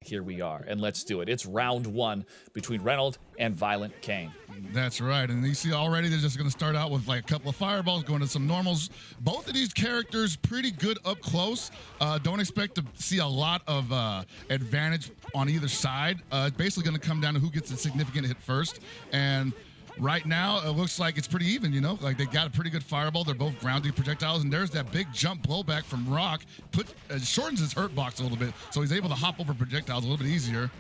Here we are, and let's do it. It's round one between Reynald and ViolentKain. That's right, and you see already they're just going to start out with like a couple of fireballs, going to some normals. Both of these characters pretty good up close. Don't expect to see a lot of advantage on either side. It's basically going to come down to who gets a significant hit first, and right now, it looks like it's pretty even, you know? Like, they got a pretty good fireball. They're both grounding projectiles, and there's that big jump blowback from Rock. Shortens his hurt box a little bit, so he's able to hop over projectiles a little bit easier.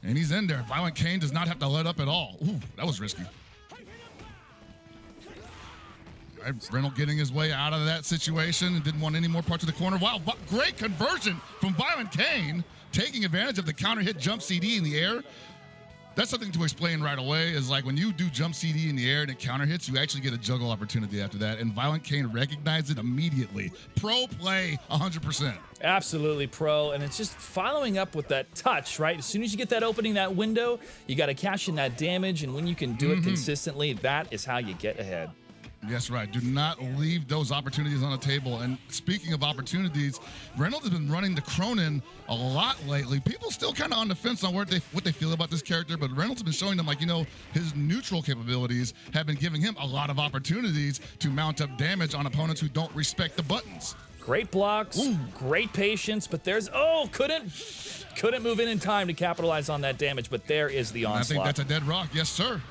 And he's in there. ViolentKain does not have to let up at all. Ooh, that was risky. Reynald getting his way out of that situation and didn't want any more parts of the corner. Wow, great conversion from ViolentKain, taking advantage of the counter hit jump CD in the air. That's something to explain right away, is like when you do jump CD in the air and it counter hits, you actually get a juggle opportunity after that. And ViolentKain recognized it immediately. Pro play, 100%. Absolutely pro, and it's just following up with that touch, right? As soon as you get that opening, that window, you got to cash in that damage, and when you can do it consistently, that is how you get ahead. Yes, right. Do not leave those opportunities on the table. And speaking of opportunities, Reynolds has been running the Cronin a lot lately. People still kind of on the fence on what they feel about this character, but Reynolds has been showing them, like, you know, his neutral capabilities have been giving him a lot of opportunities to mount up damage on opponents who don't respect the buttons. Great blocks, great patience, but there's, couldn't move in time to capitalize on that damage, but there is the onslaught. I think that's a dead rock. Yes, sir.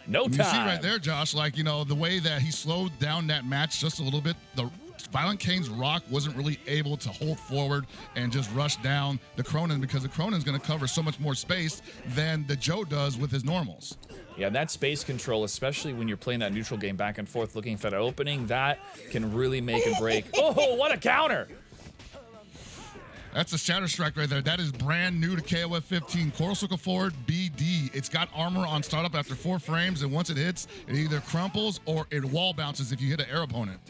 No time. You see right there, Josh, like, you know, the way that he slowed down that match just a little bit, the ViolentKain's Rock wasn't really able to hold forward and just rush down the Cronin, because the Cronin's going to cover so much more space than the Joe does with his normals. Yeah, that space control, especially when you're playing that neutral game back and forth looking for that opening, that can really make and break. Oh, what a counter! That's a Shatter Strike right there. That is brand new to KOF15. Coral Circle Forward BD. It's got armor on startup after 4 frames, and once it hits, it either crumples or it wall bounces if you hit an air opponent.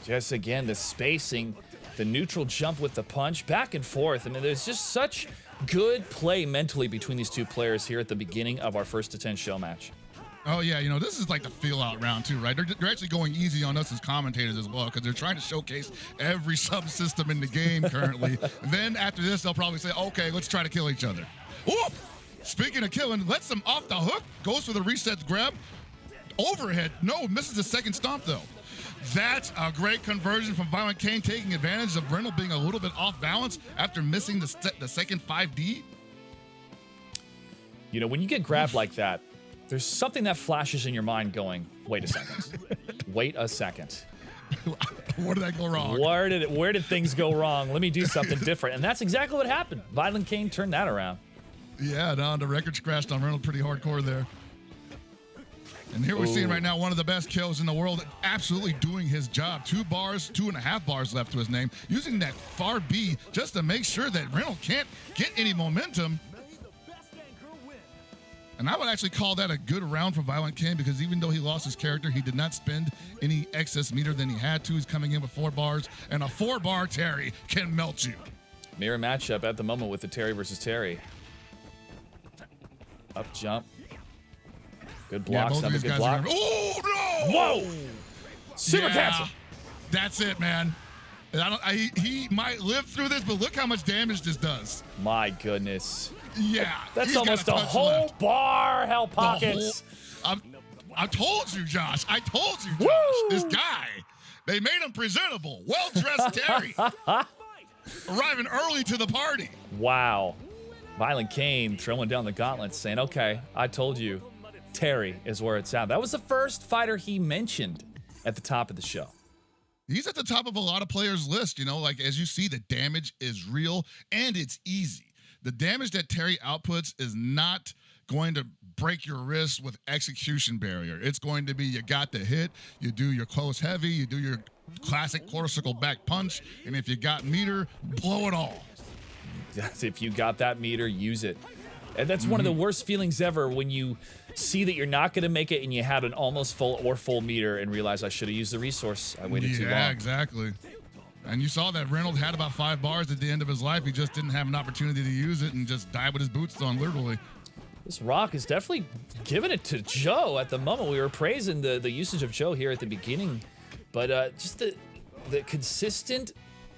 Just again, the spacing, the neutral jump with the punch, back and forth. I mean, there's just such good play mentally between these two players here at the beginning of our first to 10 show match. Oh, yeah, you know, this is like the feel-out round, too, right? They're actually going easy on us as commentators as well, because they're trying to showcase every subsystem in the game currently. Then after this, they'll probably say, okay, let's try to kill each other. Ooh! Speaking of killing, lets them off the hook, goes for the reset grab. Overhead, no, misses the second stomp, though. That's a great conversion from ViolentKain, taking advantage of Reynald being a little bit off balance after missing the second 5D. You know, when you get grabbed like that, there's something that flashes in your mind going, wait a second. Wait a second. Where did that go wrong? Where did things go wrong? Let me do something different. And that's exactly what happened. ViolentKain turned that around. Yeah, no, the record scratched on Reynolds pretty hardcore there. And here we're seeing right now one of the best kills in the world, absolutely doing his job. 2 bars, 2.5 bars left to his name, using that far B just to make sure that Reynolds can't get any momentum. And I would actually call that a good round for ViolentKain, because even though he lost his character, he did not spend any excess meter than he had to. He's coming in with 4 bars, and a 4-bar Terry can melt you. Mirror matchup at the moment with the Terry versus Terry. Up jump. Good blocks. Yeah, Good block. Oh, no! Whoa! Super cancel. That's it, man. He might live through this, but look how much damage this does. My goodness. Yeah. That's almost a whole bar, Hell Pockets. I told you, Josh. I told you, Josh. Woo! This guy, they made him presentable. Well-dressed Terry. Arriving early to the party. Wow. ViolentKain throwing down the gauntlet, saying, okay, I told you, Terry is where it's at. That was the first fighter he mentioned at the top of the show. He's at the top of a lot of players' list, you know, like as you see, the damage is real and it's easy. The damage that Terry outputs is not going to break your wrist with execution barrier. It's going to be, you got the hit, you do your close heavy, you do your classic quarter circle back punch, and if you got meter, blow it all. If you got that meter, use it. And that's one of the worst feelings ever, when you see that you're not going to make it and you had an almost full or full meter and realize I should have used the resource. I waited too long. Yeah, exactly. And you saw that Reynolds had about 5 bars at the end of his life. He just didn't have an opportunity to use it and just died with his boots on, literally. This Rock is definitely giving it to Joe at the moment. We were praising the usage of Joe here at the beginning, but just the consistent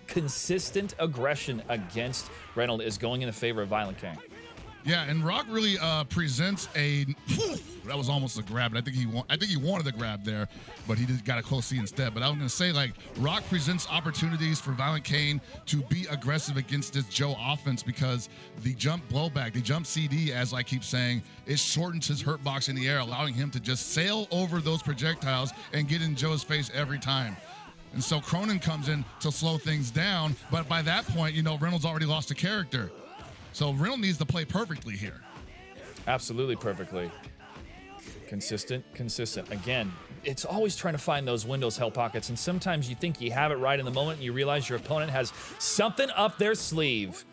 consistent aggression against Reynolds is going in the favor of ViolentKain. Yeah, and Rock really presents a. That was almost a grab, but I think he wanted the grab there, but he just got a close C instead. But I was gonna say, like, Rock presents opportunities for ViolentKain to be aggressive against this Joe offense, because the jump blowback, the jump CD, as I keep saying, it shortens his hurt box in the air, allowing him to just sail over those projectiles and get in Joe's face every time. And so Cronin comes in to slow things down, but by that point, you know, Reynolds already lost a character. So Reynolds needs to play perfectly here. Absolutely perfectly. Consistent. Again, it's always trying to find those windows, Hell Pockets, and sometimes you think you have it right in the moment and you realize your opponent has something up their sleeve.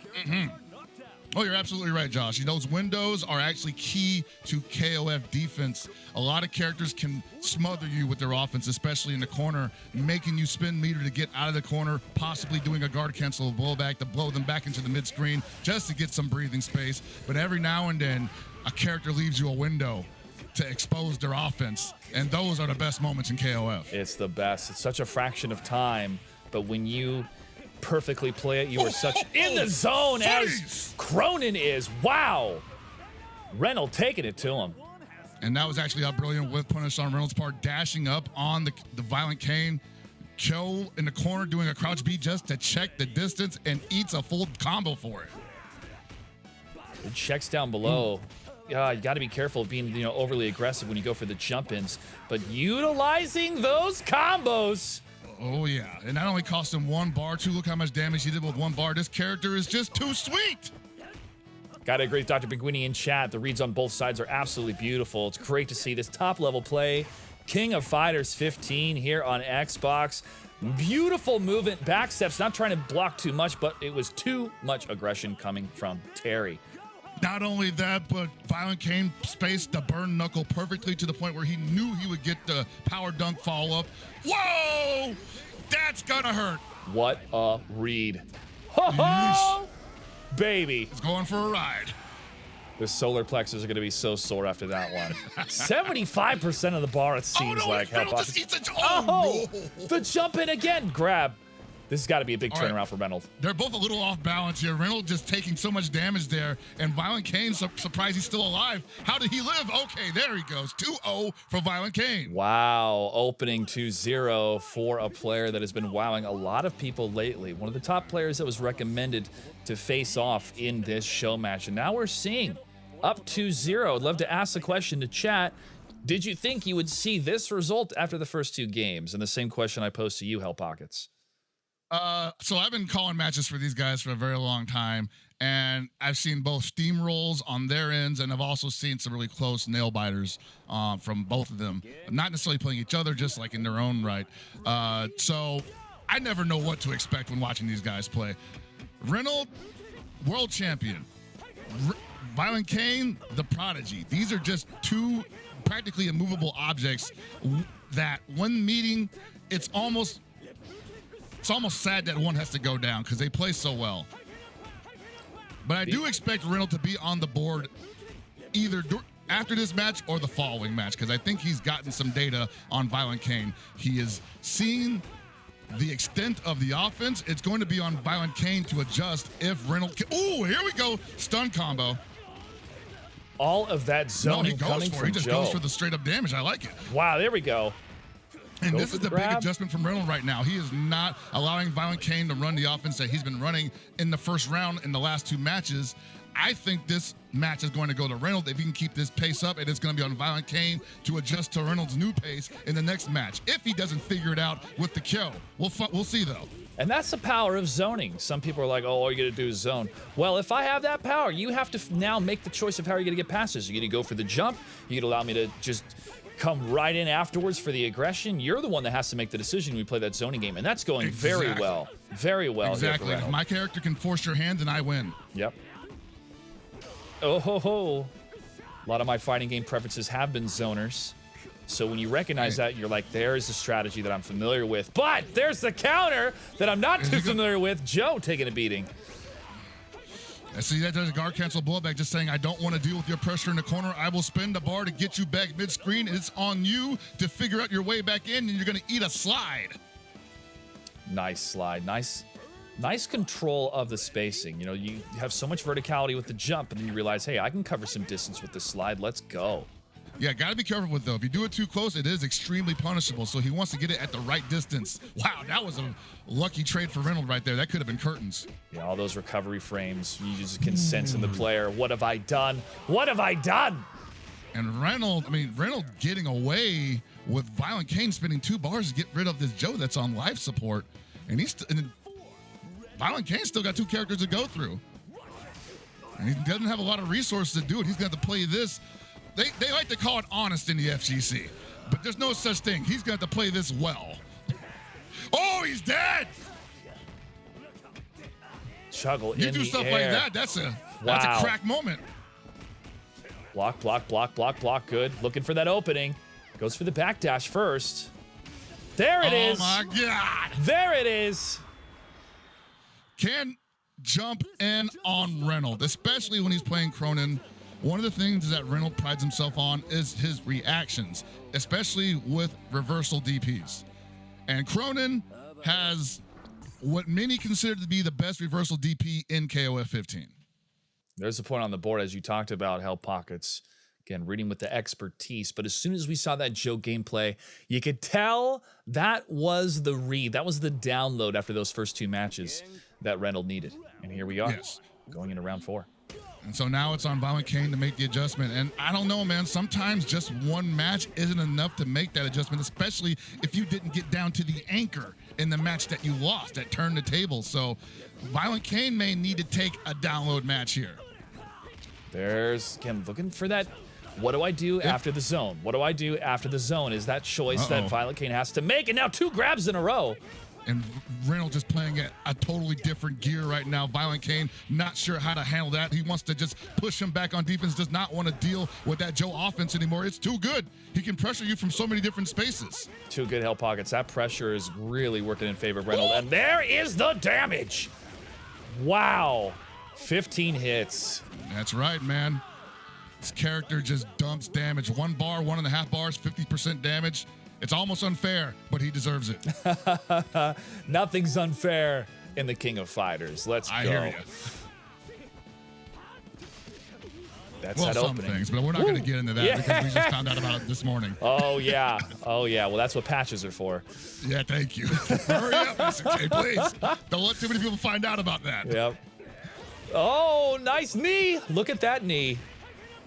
Oh, you're absolutely right, Josh. Those windows are actually key to KOF defense. A lot of characters can smother you with their offense, especially in the corner, making you spin meter to get out of the corner, possibly doing a guard cancel blowback to blow them back into the mid-screen just to get some breathing space. But every now and then, a character leaves you a window to expose their offense, and those are the best moments in KOF. It's the best. It's such a fraction of time, but when you perfectly play it, you are such in the zone as Cronin is. Wow. Reynolds taking it to him. And that was actually a brilliant whip punish on Reynolds' part, dashing up on the ViolentKain. Joe in the corner doing a crouch beat just to check the distance and eats a full combo for it. It checks down below. You got to be careful of being, overly aggressive when you go for the jump-ins, but utilizing those combos. Oh, yeah. And not only cost him 1 bar, too. Look how much damage he did with 1 bar. This character is just too sweet. Gotta agree with Dr. Pinguini in chat. The reads on both sides are absolutely beautiful. It's great to see this top-level play. King of Fighters 15 here on Xbox. Beautiful movement, back steps, not trying to block too much, but it was too much aggression coming from Terry. Not only that, but ViolentKain spaced the burn knuckle perfectly to the point where he knew he would get the power dunk follow-up. Whoa! That's gonna hurt. What a read. Ho-ho! Baby. It's going for a ride. The solar plexus are going to be so sore after that one. 75% of the bar, it seems like. No. The jump in again. Grab. This has got to be a big turnaround for Reynolds. They're both a little off balance here. Reynolds just taking so much damage there, and ViolentKain surprised he's still alive. How did he live? Okay, there he goes. 2-0 for ViolentKain. Wow, opening 2-0 for a player that has been wowing a lot of people lately. One of the top players that was recommended to face off in this show match. And now we're seeing up 2-0. I'd love to ask the question to chat. Did you think you would see this result after the first 2 games? And the same question I posed to you, Hell Pockets. So I've been calling matches for these guys for a very long time, and I've seen both steamrolls on their ends, and I've also seen some really close nail biters from both of them. Not necessarily playing each other, just like in their own right. So I never know what to expect when watching these guys play. Reynolds, world champion. ViolentKain, the prodigy. These are just 2 practically immovable objects that when meeting, it's almost sad that one has to go down because they play so well. But I do expect Reynolds to be on the board either after this match or the following match, because I think he's gotten some data on ViolentKain. He is seeing the extent of the offense. It's going to be on ViolentKain to adjust if Reynolds can. Oh, here we go. Stun combo. All of that zoning coming from Joe. He just goes for the straight-up damage. I like it. Wow, there we go. And this is the big adjustment from Reynolds right now. He is not allowing ViolentKain to run the offense that he's been running in the first round in the last 2 matches. I think this match is going to go to Reynolds if he can keep this pace up, and it's going to be on ViolentKain to adjust to Reynolds' new pace in the next match. If he doesn't figure it out with the KO, we'll see though. And that's the power of zoning. Some people are like, oh, all you got to do is zone. Well, if I have that power, you have to now make the choice of how you're going to get past this. You're going to go for the jump. You're going to allow me to just come right in afterwards for the aggression. You're the one that has to make the decision when we play that zoning game, and that's going very well. Very well. Exactly. If my character can force your hand, then I win. Yep. Oh ho ho. A lot of my fighting game preferences have been zoners. So when you recognize that, you're like, there's a strategy that I'm familiar with. But there's the counter that I'm not too familiar with. Joe taking a beating. I see that there's a guard cancel blowback, just saying, I don't want to deal with your pressure in the corner. I will spin the bar to get you back mid-screen. It's on you to figure out your way back in, and you're going to eat a slide. Nice slide. Nice Nice control of the spacing. You know, you have so much verticality with the jump, and then you realize, hey, I can cover some distance with this slide. Let's go. Yeah, got to be careful with though. If you do it too close, it is extremely punishable. So he wants to get it at the right distance. Wow, that was a lucky trade for Reynolds right there. That could have been curtains. Yeah, all those recovery frames, you just can sense in the player. What have I done? What have I done? And Reynolds getting away with ViolentKain spending 2 bars to get rid of this Joe that's on life support. And ViolentKain still got 2 characters to go through. And he doesn't have a lot of resources to do it. He's going to have to play this. They like to call it honest in the FGC, but there's no such thing. He's going to have to play this well. Oh, he's dead! Juggle You in do the stuff air. like that, that's a crack moment. Block, block, block, block, block. Good. Looking for that opening. Goes for the backdash first. There it is. Oh my God. There it is. Can jump in on Reynolds, especially when he's playing Cronin. One of the things that Reynolds prides himself on is his reactions, especially with reversal DPs. And Cronin has what many consider to be the best reversal DP in KOF 15. There's a point on the board, as you talked about, Hell Pockets. Again, reading with the expertise. But as soon as we saw that Joe gameplay, you could tell that was the read. That was the download after those first 2 matches that Reynolds needed. And here we are, going into round 4. And so now it's on ViolentKain to make the adjustment. And I don't know, man, sometimes just one match isn't enough to make that adjustment, especially if you didn't get down to the anchor in the match that you lost, that turned the table. So ViolentKain may need to take a download match here. There's, again, looking for that. What do I do after the zone? What do I do after the zone? Is that choice that ViolentKain has to make. And now 2 grabs in a row. And Reynolds just playing at a totally different gear right now. ViolentKain not sure how to handle that. He wants to just push him back on defense, does not want to deal with that Joe offense anymore. It's too good. He can pressure you from so many different spaces. 2 good Hell Pockets. That pressure is really working in favor of Reynolds. And there is the damage. Wow. 15 hits. That's right, man. This character just dumps damage. 1 bar, 1.5 bars, 50% damage. It's almost unfair, but he deserves it. Nothing's unfair in the King of Fighters. Let's go. I hear you. That's well, that some opening. things, but we're not going to get into that because we just found out about it this morning. Oh, yeah. Oh, yeah. Well, that's what patches are for. Yeah, thank you. Hurry up, Mr. K, please. Don't let too many people find out about that. Yep. Oh, nice knee. Look at that knee.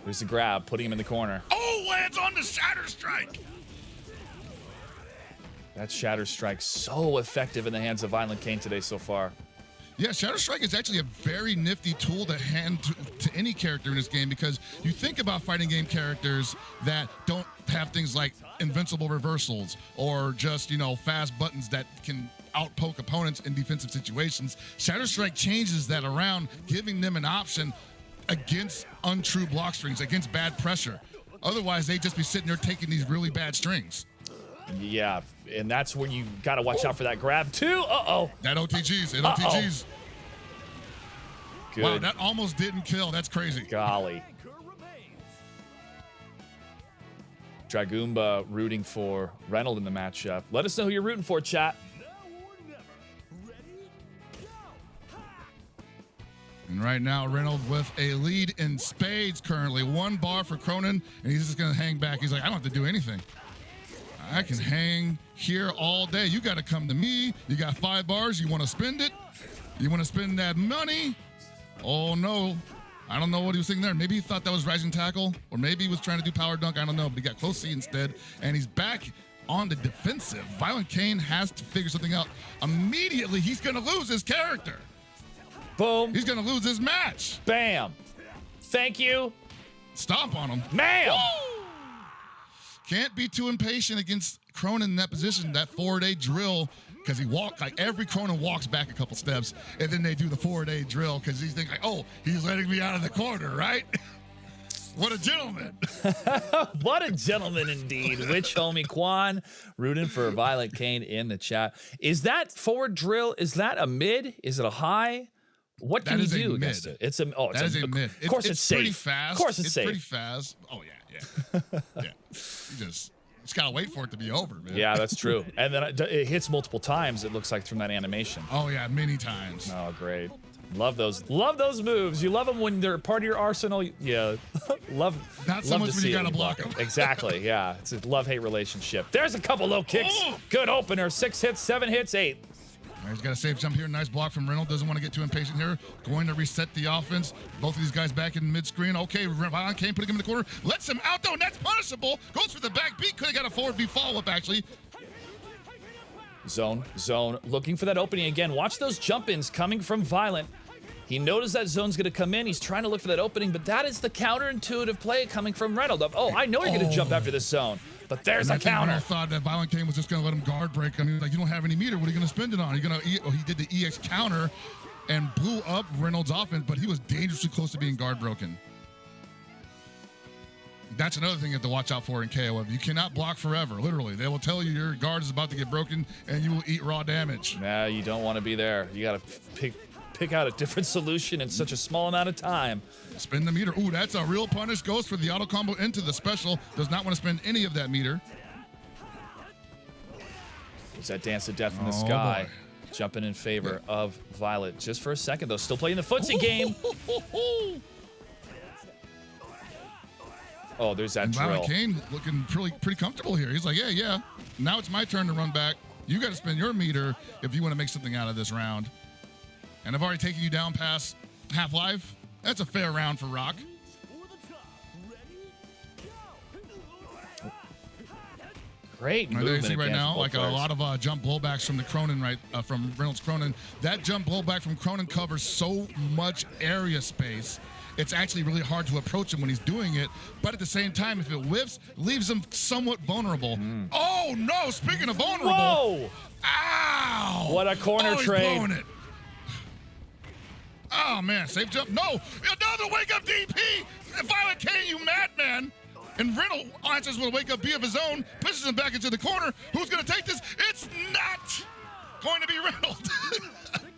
There's the grab, putting him in the corner. Oh, lands on the Shatter Strike. That Shatter Strike so effective in the hands of ViolentKain today so far. Yeah, Shatter Strike is actually a very nifty tool to hand to any character in this game, because you think about fighting game characters that don't have things like invincible reversals or just, you know, fast buttons that can outpoke opponents in defensive situations. Shatter Strike changes that around, giving them an option against untrue block strings, against bad pressure. Otherwise, they'd just be sitting there taking these really bad strings. Yeah, and that's when you got to watch out for that grab, too. Uh-oh. That OTGs. It OTGs. Good. Wow, that almost didn't kill. That's crazy. Golly. Dragoomba rooting for Reynold in the matchup. Let us know who you're rooting for, chat. And right now, Reynolds with a lead in spades currently. 1 bar for Cronin, and he's just going to hang back. He's like, I don't have to do anything. I can hang here all day. You got to come to me. You got 5 bars. You want to spend it? You want to spend that money? Oh, no. I don't know what he was thinking there. Maybe he thought that was rising tackle, or maybe he was trying to do power dunk. I don't know, but he got close C instead, and he's back on the defensive. ViolentKain has to figure something out. Immediately, he's going to lose his character. Boom. He's going to lose his match. Bam. Thank you. Stomp on him. Ma'am. Can't be too impatient against Cronin in that position, that forward-A drill, because he walked, like every Cronin walks back a couple steps, and then they do the forward-A drill because he's thinking, like, oh, he's letting me out of the corner, right? What a gentleman. What a gentleman indeed. Witch homie Quan rooting for ViolentKain in the chat. Is that forward drill, is that a mid? Is it a high? What can you do against it? It's a mid. Of course it's safe. Pretty fast. Of course it's safe. Pretty fast. Oh yeah. Yeah. You Just gotta wait for it to be over, man. Yeah, that's true. And then it hits multiple times, it looks like, from that animation. Oh yeah, many times. Oh, great. Love those moves. You love them when they're part of your arsenal. Yeah, love. Not so much when you gotta block them. Exactly. Yeah, it's a love-hate relationship. There's a couple low kicks. Oh. Good opener. 6 hits, 7 hits, 8. He's got a safe jump here. Nice block from Reynolds. Doesn't want to get too impatient here. Going to reset the offense. Both of these guys back in mid-screen. Okay, ViolentKain putting him in the corner. Lets him out, though, and that's punishable. Goes for the back beat. Could have got a forward B follow-up, actually. Zone. Looking for that opening again. Watch those jump-ins coming from Violent. He noticed that zone's going to come in. He's trying to look for that opening, but that is the counterintuitive play coming from Reynald. Oh, I know you're going to jump after this zone, but there's a counter. I thought that ViolentKain was just going to let him guard break. I mean, like, you don't have any meter. What are you going to spend it on? You're going to he did the EX counter and blew up Reynolds' offense, but he was dangerously close to being guard broken. That's another thing you have to watch out for in KOF. You cannot block forever, literally. They will tell you your guard is about to get broken, and you will eat raw damage. Nah, you don't want to be there. You got to pick out a different solution in such a small amount of time. Spin the meter. Ooh, that's a real punish. Goes for the auto combo into the special. Does not want to spend any of that meter. There's that dance of death in the sky. Boy. Jumping in favor of Violet. Just for a second, though. Still playing the footsie game. Oh, there's that drill. ViolentKain looking pretty comfortable here. He's like, yeah. Now it's my turn to run back. You got to spend your meter if you want to make something out of this round. And I've already taken you down past half-life. That's a fair round for Rock. Great movement. There you see right now, like players. a lot of jump blowbacks from the Cronin, from Reynolds Cronin. That jump blowback from Cronin covers so much area space. It's actually really hard to approach him when he's doing it. But at the same time, if it whiffs, leaves him somewhat vulnerable. Oh, no. Speaking of vulnerable. Whoa. Ow. What a corner trade. He's blowing it. Oh, man. Safe jump. No. Another wake-up DP. ViolentKain, you madman. And Reynolds answers with a wake-up B of his own. Pushes him back into the corner. Who's going to take this? It's not going to be Reynolds.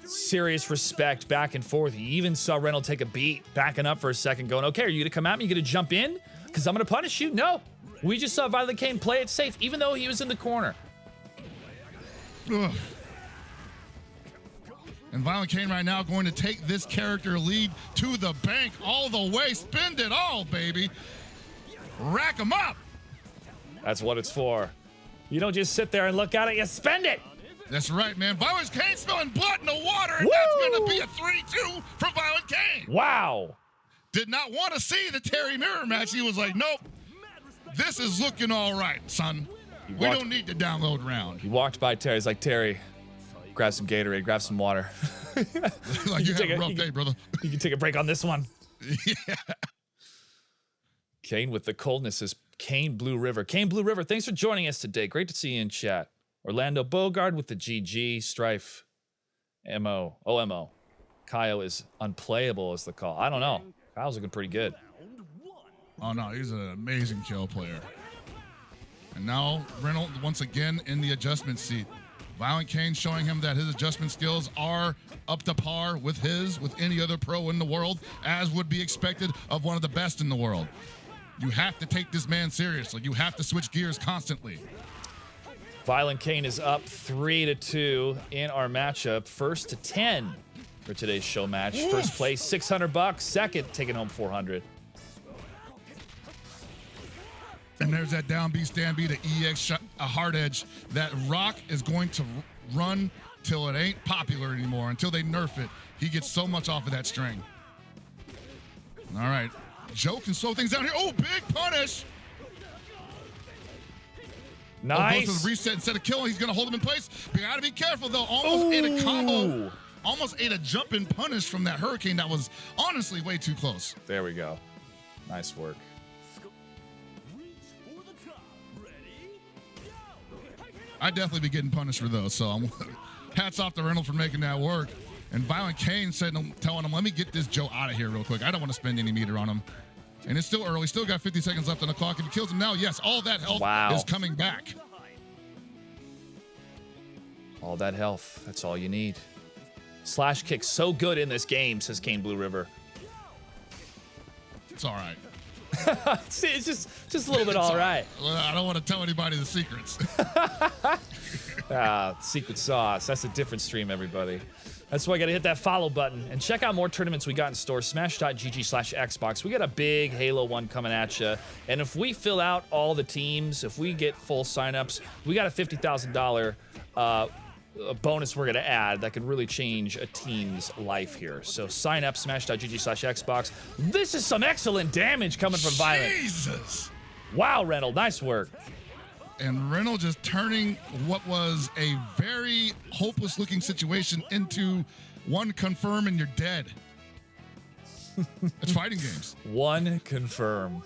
Serious respect back and forth. You even saw Reynolds take a beat, backing up for a second, going, okay, are you going to come at me? You going to jump in? Because I'm going to punish you? No. We just saw ViolentKain play it safe, even though he was in the corner. Ugh. And ViolentKain right now going to take this character lead to the bank all the way. Spend it all, baby. Rack him up. That's what it's for. You don't just sit there and look at it, you spend it. That's right, man. ViolentKain smelling blood in the water, and that's going to be a 3-2 from ViolentKain. Wow. Did not want to see the Terry Mirror match. He was like, nope, this is looking all right, son. We don't need to download round. He walked by Terry. He's like, Terry, grab some Gatorade, grab some water. Like, you had a rough day, brother. You can take a break on this one. Yeah. Kane with the coldness is Kane Blue River. Kane Blue River, thanks for joining us today. Great to see you in chat. Orlando Bogard with the GG. Strife. OMO. Kyle is unplayable is the call. I don't know. Kyle's looking pretty good. Oh, no, he's an amazing kill player. And now Reynolds once again in the adjustment seat. ViolentKain showing him that his adjustment skills are up to par with any other pro in the world, as would be expected of one of the best in the world. You have to take this man seriously. You have to switch gears constantly. ViolentKain is up 3-2 in our matchup. First to 10 for today's show match. Oof. First place, $600. Second, taking home 400. And there's that down B, stand B, the EX shot, a hard edge. That Rock is going to run till it ain't popular anymore, until they nerf it. He gets so much off of that string. All right. Joe can slow things down here. Oh, big punish. Nice. Goes to the reset instead of killing. He's going to hold him in place. But you got to be careful, though. Almost ate a combo. Almost ate a jump and punish from that Hurricane that was honestly way too close. There we go. Nice work. I'd definitely be getting punished for those. So hats off to Reynolds for making that work. And ViolentKain telling him, let me get this Joe out of here real quick. I don't want to spend any meter on him. And it's still early. Still got 50 seconds left on the clock. If he kills him now, yes, all that health is coming back. All that health. That's all you need. Slash kick so good in this game, says Kane Blue River. It's all right. See, it's just a little bit all right. Well, I don't want to tell anybody the secrets. Secret sauce. That's a different stream, everybody. That's why you got to hit that follow button and check out more tournaments we got in store. Smash.gg/Xbox. We got a big Halo one coming at you. And if we fill out all the teams, if we get full signups, we got a $50,000 bonus we're going to add that could really change a team's life here. So sign up, smash.gg/Xbox. This is some excellent damage coming from Violent. Jesus. Wow, Reynald, nice work. And Reynolds just turning what was a very hopeless looking situation into one confirm and you're dead. It's fighting games. One confirm.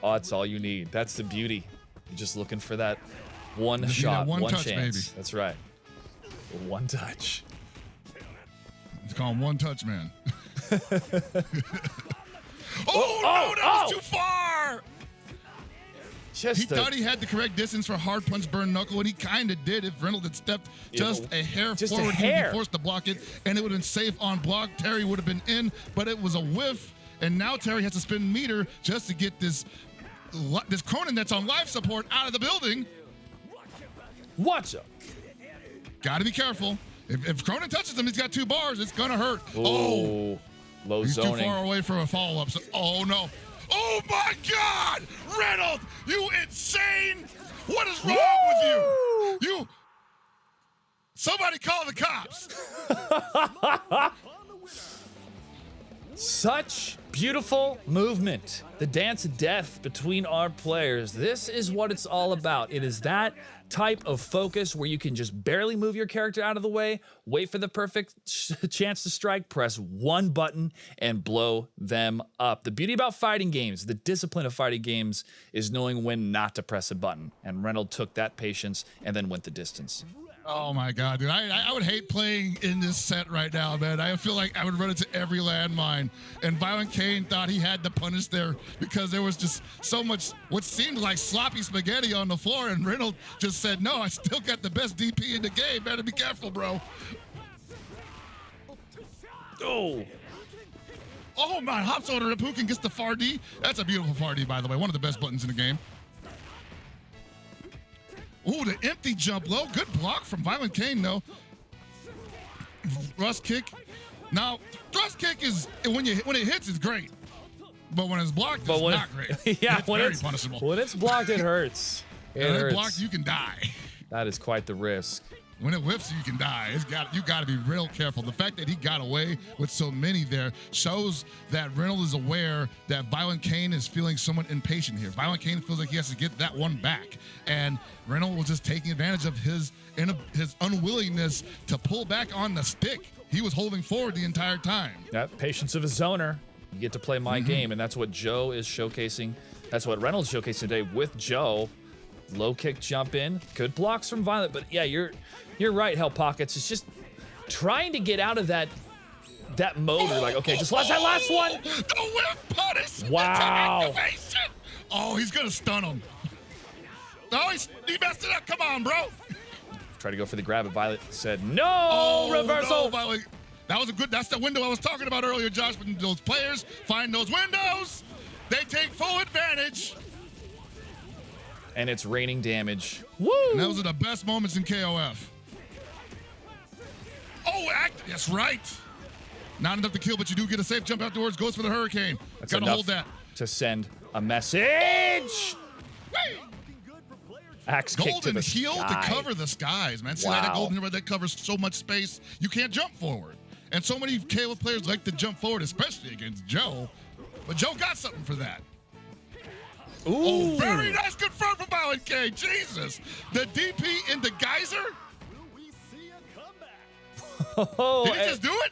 Oh, that's all you need. That's the beauty. You're just looking for that one shot, one touch, chance. baby. That's right. One touch. It's called one touch, man. No, that was too far. He thought he had the correct distance for hard punch burn knuckle, and he kind of did. If Reynolds had stepped just a hair forward, he would be forced to block it, and it would have been safe on block. Terry would have been in, but it was a whiff, and now Terry has to spin meter just to get this Cronin that's on life support out of the building. Watch out. Got to be careful. If Cronin touches him, he's got 2 bars. It's going to hurt. Ooh, low he's zoning. Too far away from a follow-up. So, oh, no. Oh, my God! Reynolds, you insane! What is wrong with you? Somebody call the cops. Such beautiful movement. The dance of death between our players. This is what it's all about. It is that type of focus where you can just barely move your character out of the way, wait for the perfect chance to strike, press one button, and blow them up. The beauty about fighting games, the discipline of fighting games, is knowing when not to press a button. And Reynolds took that patience and then went the distance. Oh my God, dude. I would hate playing in this set right now, man. I feel like I would run into every landmine. And ViolentKain thought he had to punish there because there was just so much what seemed like sloppy spaghetti on the floor. And Reynolds just said, no, I still got the best DP in the game. Better be careful, bro. Oh my, hops over to Pukin, gets the far D. That's a beautiful far D, by the way. One of the best buttons in the game. Ooh, the empty jump low. Good block from ViolentKain, though. Thrust kick. Now, thrust kick is, when it hits, it's great. But when it's blocked, it's not great. Yeah, it's very punishable. When it's blocked, it hurts. When it's blocked, you can die. That is quite the risk. When it whips, you can die. You got to be real careful. The fact that he got away with so many there shows that Reynolds is aware that ViolentKain is feeling somewhat impatient here. ViolentKain feels like he has to get that one back. And Reynolds was just taking advantage of his unwillingness to pull back on the stick. He was holding forward the entire time. That patience of a zoner. You get to play my game, and that's what Joe is showcasing. That's what Reynolds showcasing today with Joe. Low kick jump in. Good blocks from Violent, but yeah, you're right, Hell Pockets. It's just trying to get out of that mode. You're like, okay, just watch that last one. The whip punish. Wow. Oh, he's gonna stun him. Oh, he messed it up. Come on, bro. Try to go for the grab, but Violet said no. Reversal. No, Violet. That was a good. That's the window I was talking about earlier, Josh. When those players find those windows, they take full advantage. And it's raining damage. Woo! And those are the best moments in KOF. Oh, that's right. Not enough to kill, but you do get a safe jump afterwards. Goes for the Hurricane. That's Gotta hold that. To send a message. Axe kick to the golden heel sky. to cover the skies, man. See that golden heel that covers so much space, you can't jump forward. And so many KOF players like to jump forward, especially against Joe. But Joe got something for that. Ooh. Oh, very nice confirm from ViolentKain. Jesus. The DP in the geyser? Did he just do it?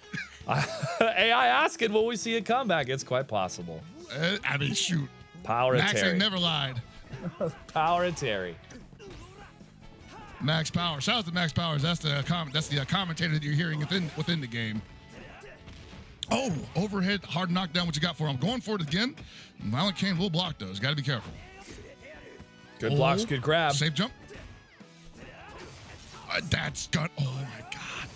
AI asking, will we see a comeback? It's quite possible. I mean, shoot. Power of Max Terry. ain't never lied. Power of Terry. Max Power. Shout out to Max Powers. That's the commentator that you're hearing within the game. Oh, overhead, hard knockdown. What you got for him? Going for it again. ViolentKain will block those. Got to be careful. Good blocks, good grab. Safe jump. That's got. Oh my God.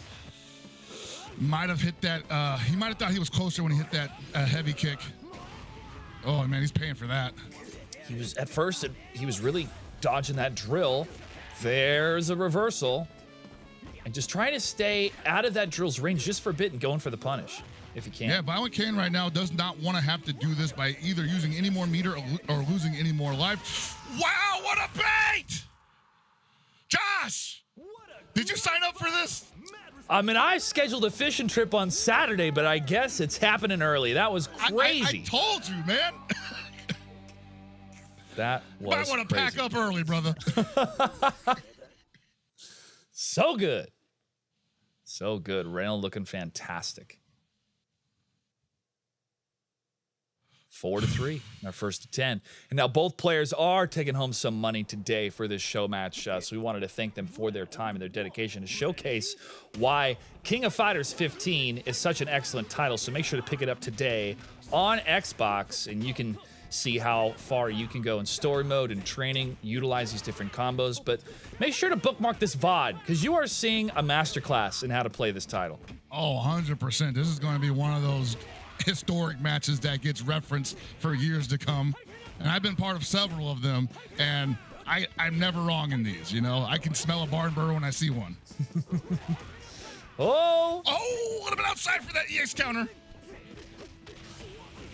Might have hit that. He might have thought he was closer when he hit that heavy kick. Oh, man, he's paying for that. He was, at first, he was really dodging that drill. There's a reversal. And just trying to stay out of that drill's range just for a bit and going for the punish, if he can. Yeah, ViolentKain right now does not want to have to do this by either using any more meter or losing any more life. Wow, what a bait! Josh, did you sign up for this? I mean, I scheduled a fishing trip on Saturday, but I guess it's happening early. That was crazy. I told you, man. That was Might want to pack up early, brother. So good. So good. Reynold looking fantastic. 4-3, our first to 10. And now both players are taking home some money today for this show match. So we wanted to thank them for their time and their dedication to showcase why King of Fighters 15 is such an excellent title. So make sure to pick it up today on Xbox, and you can see how far you can go in story mode and training, utilize these different combos. But make sure to bookmark this VOD, because you are seeing a masterclass in how to play this title. Oh, 100%. This is going to be one of those historic matches that gets referenced for years to come. And I've been part of several of them, and I'm never wrong in these, you know? I can smell a barn burner when I see one. Oh! Oh, would have been outside for that EX counter.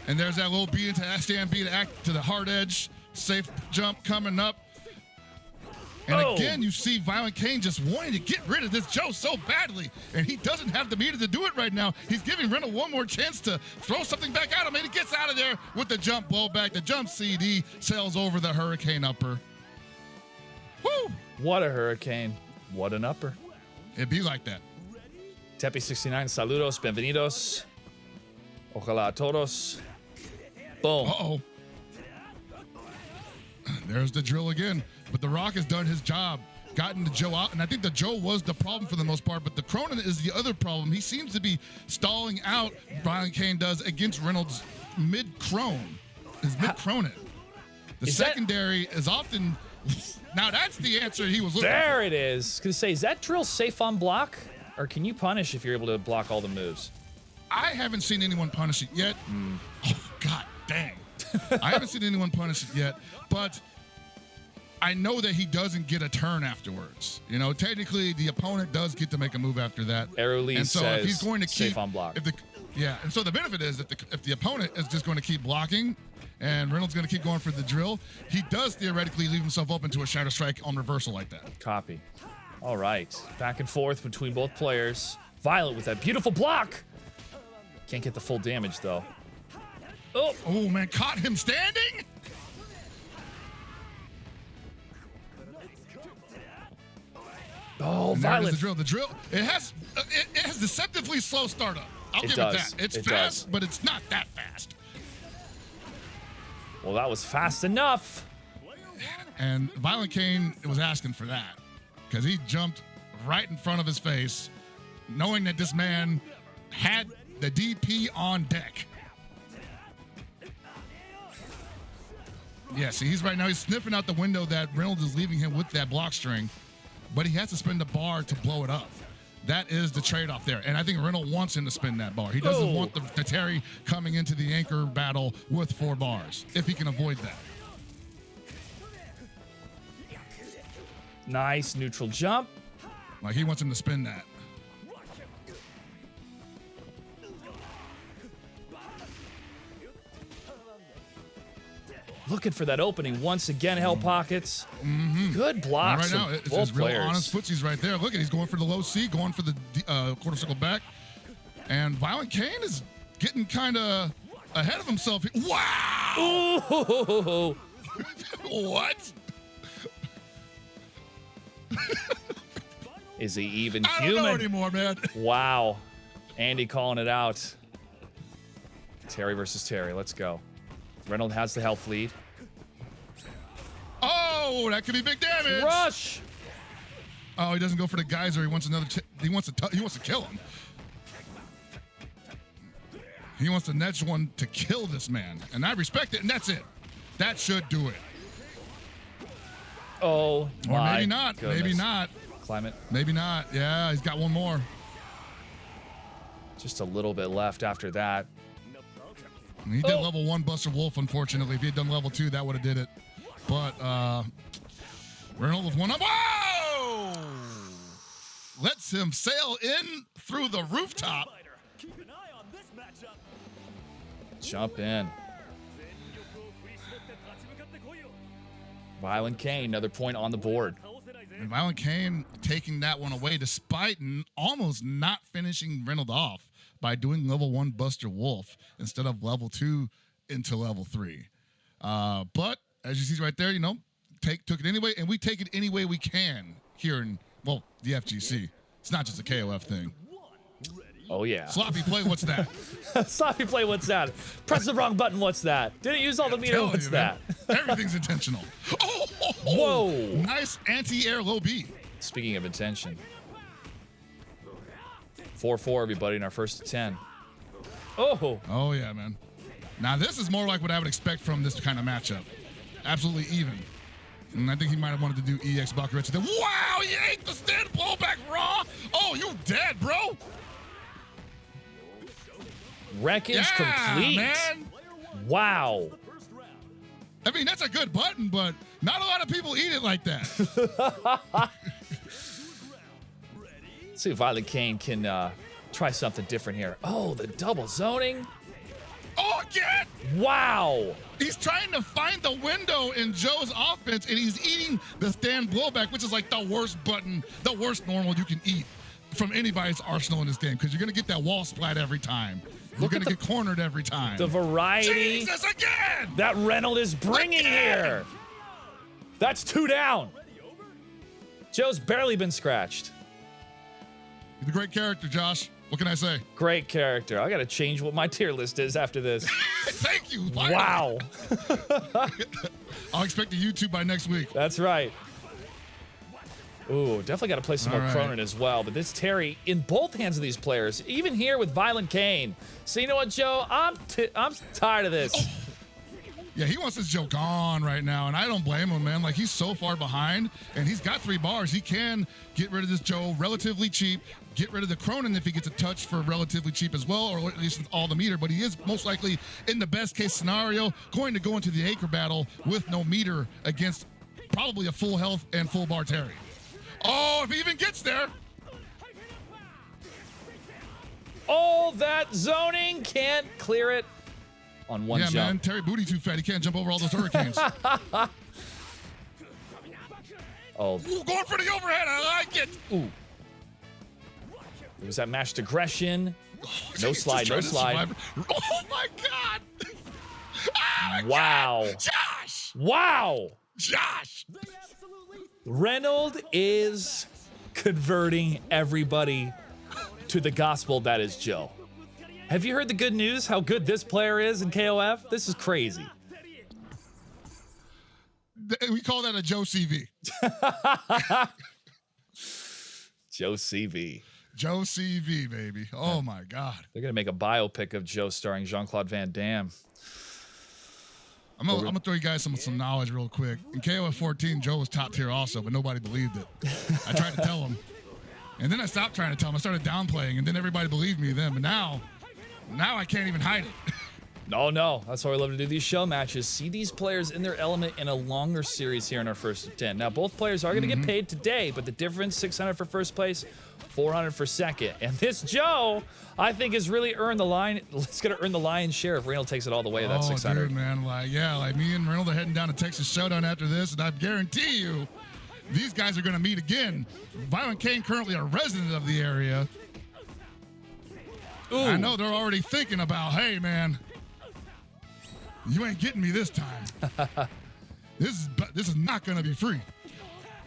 And there's that little B into stand B to the hard edge. Safe jump coming up. And again, you see ViolentKain just wanting to get rid of this Joe so badly. And he doesn't have the meter to do it right now. He's giving Reynald one more chance to throw something back at him. And he gets out of there with the jump blowback. The jump CD sails over the hurricane upper. Woo! What a hurricane. What an upper. It'd be like that. Tepi69, saludos, bienvenidos. Ojalá a todos. Boom. Uh-oh. There's the drill again. But The Rock has done his job, gotten the Joe out. And I think the Joe was the problem for the most part, but the Cronin is the other problem. He seems to be stalling out, ViolentKain does, against Reynolds' mid-crone. His mid-cronin. The secondary is often... Now that's the answer he was looking for. There it is. I was going to say, is that drill safe on block? Or can you punish if you're able to block all the moves? I haven't seen anyone punish it yet. Oh, God dang. I haven't seen anyone punish it yet, but I know that he doesn't get a turn afterwards. You know, technically the opponent does get to make a move after that. Aerolee and so says if he's going to keep safe on block. And so the benefit is that if the opponent is just going to keep blocking and Reynolds going to keep going for the drill, he does theoretically leave himself open to a Shadow Strike on reversal like that. Copy. All right. Back and forth between both players. Violet with that beautiful block. Can't get the full damage, though. Oh, man. Caught him standing? Oh, and Violet. The drill. It has deceptively slow startup. I'll give it that. It's fast, but it's not that fast. Well, that was fast enough. And ViolentKain was asking for that because he jumped right in front of his face, knowing that this man had the DP on deck. Yeah, see, he's sniffing out the window that Reynolds is leaving him with that block string, but he has to spin the bar to blow it up. That is the trade-off there. And I think Reynolds wants him to spin that bar. He doesn't want the Terry coming into the anchor battle with 4 bars, if he can avoid that. Nice neutral jump. Like, he wants him to spin that. Looking for that opening once again, Hell Pockets. Good blocks. Right now, it's both real players. honest footsies right there. Look at, he's going for the low C, going for the quarter circle back. And ViolentKain is getting kind of ahead of himself. Wow! Ooh. What? Is he even I human? don't know anymore, man. Wow. Andy calling it out. Terry versus Terry. Let's go. Reynolds has the health lead. Oh, that could be big damage. Rush. Oh, he doesn't go for the geyser. He wants another. He wants to kill him. He wants the next one to kill this man, and I respect it. And that's it. That should do it. Oh, or maybe not. Goodness. Maybe not. Climate. Maybe not. Yeah, he's got one more. Just a little bit left after that. He did level 1 Buster Wolf, unfortunately. If he had done level 2, that would have did it. But Reynold with one up. Whoa! Lets him sail in through the rooftop. Jump in. ViolentKain, another point on the board. And ViolentKain taking that one away despite almost not finishing Reynald off by doing level 1 Buster Wolf instead of level 2 into level 3. But as you see right there, took it anyway, and we take it any way we can here in, well, the FGC. It's not just a KOF thing. Oh, yeah. Sloppy play, what's that? Sloppy play, what's that? Press the wrong button, what's that? Didn't use all the meter, what's that? Everything's intentional. Oh, whoa. Nice anti-air low B. Speaking of intention. 4-4, everybody, in our first 10. Oh. Oh, yeah, man. Now, this is more like what I would expect from this kind of matchup. Absolutely even. And I think he might have wanted to do EX Bakuretsu. Then, wow, he ate the stand blowback raw. Oh, you dead, bro. Wreckage complete. Man. Wow. I mean, that's a good button, but not a lot of people eat it like that. Let's see if ViolentKain can try something different here. Oh, the double zoning. Oh, again! Wow! He's trying to find the window in Joe's offense, and he's eating the stand blowback, which is like the worst button, the worst normal you can eat from anybody's arsenal in this game, because you're going to get that wall splat every time. You're going to get cornered every time. The variety Jesus, again! that Reynald is bringing here. That's 2 down. Joe's barely been scratched. He's a great character, Josh. What can I say? Great character. I got to change what my tier list is after this. Thank you. Wow. I'll expect a YouTube by next week. That's right. Ooh, definitely got to play some more Cronin as well. But this Terry in both hands of these players, even here with ViolentKain. So you know what, Joe? I'm tired of this. Yeah, he wants his Joe gone right now, and I don't blame him, man. Like, he's so far behind, and he's got 3 bars. He can get rid of this Joe relatively cheap, get rid of the Cronin if he gets a touch for relatively cheap as well, or at least with all the meter. But he is most likely, in the best case scenario, going to go into the Acre battle with no meter against probably a full health and full bar Terry. Oh, if he even gets there. Oh, that zoning can't clear it on one jump. Yeah, man, Terry booty too fat. He can't jump over all those hurricanes. Oh. Ooh, going for the overhead. I like it. Ooh. It was that mashed aggression. Oh, no slide, no slide. Oh, my God. Oh, wow. God. Josh. Wow. Josh. Reynald is converting everybody to the gospel that is Joe. Have you heard the good news? How good this player is in KOF? This is crazy. We call that a Joe CV. Joe CV. Joe CV, baby. Oh, my God. They're going to make a biopic of Joe starring Jean-Claude Van Damme. I'm gonna throw you guys some knowledge real quick. In KOF 14, Joe was top tier also, but nobody believed it. I tried to tell him. And then I stopped trying to tell him. I started downplaying, and then everybody believed me then. But now I can't even hide it. No. That's why we love to do these show matches. See these players in their element in a longer series here in our first 10. Now, both players are going to get paid today, but the difference, 600 for first place, 400 for second. And this Joe, I think, has really earned the line. It's going to earn the lion's share if Reynald takes it all the way to that 600. Dude, man. Like me and Reynald are heading down to Texas Showdown after this, and I guarantee you, these guys are going to meet again. ViolentKain currently a resident of the area. Ooh. I know they're already thinking about, hey, man, you ain't getting me this time. This is not going to be free.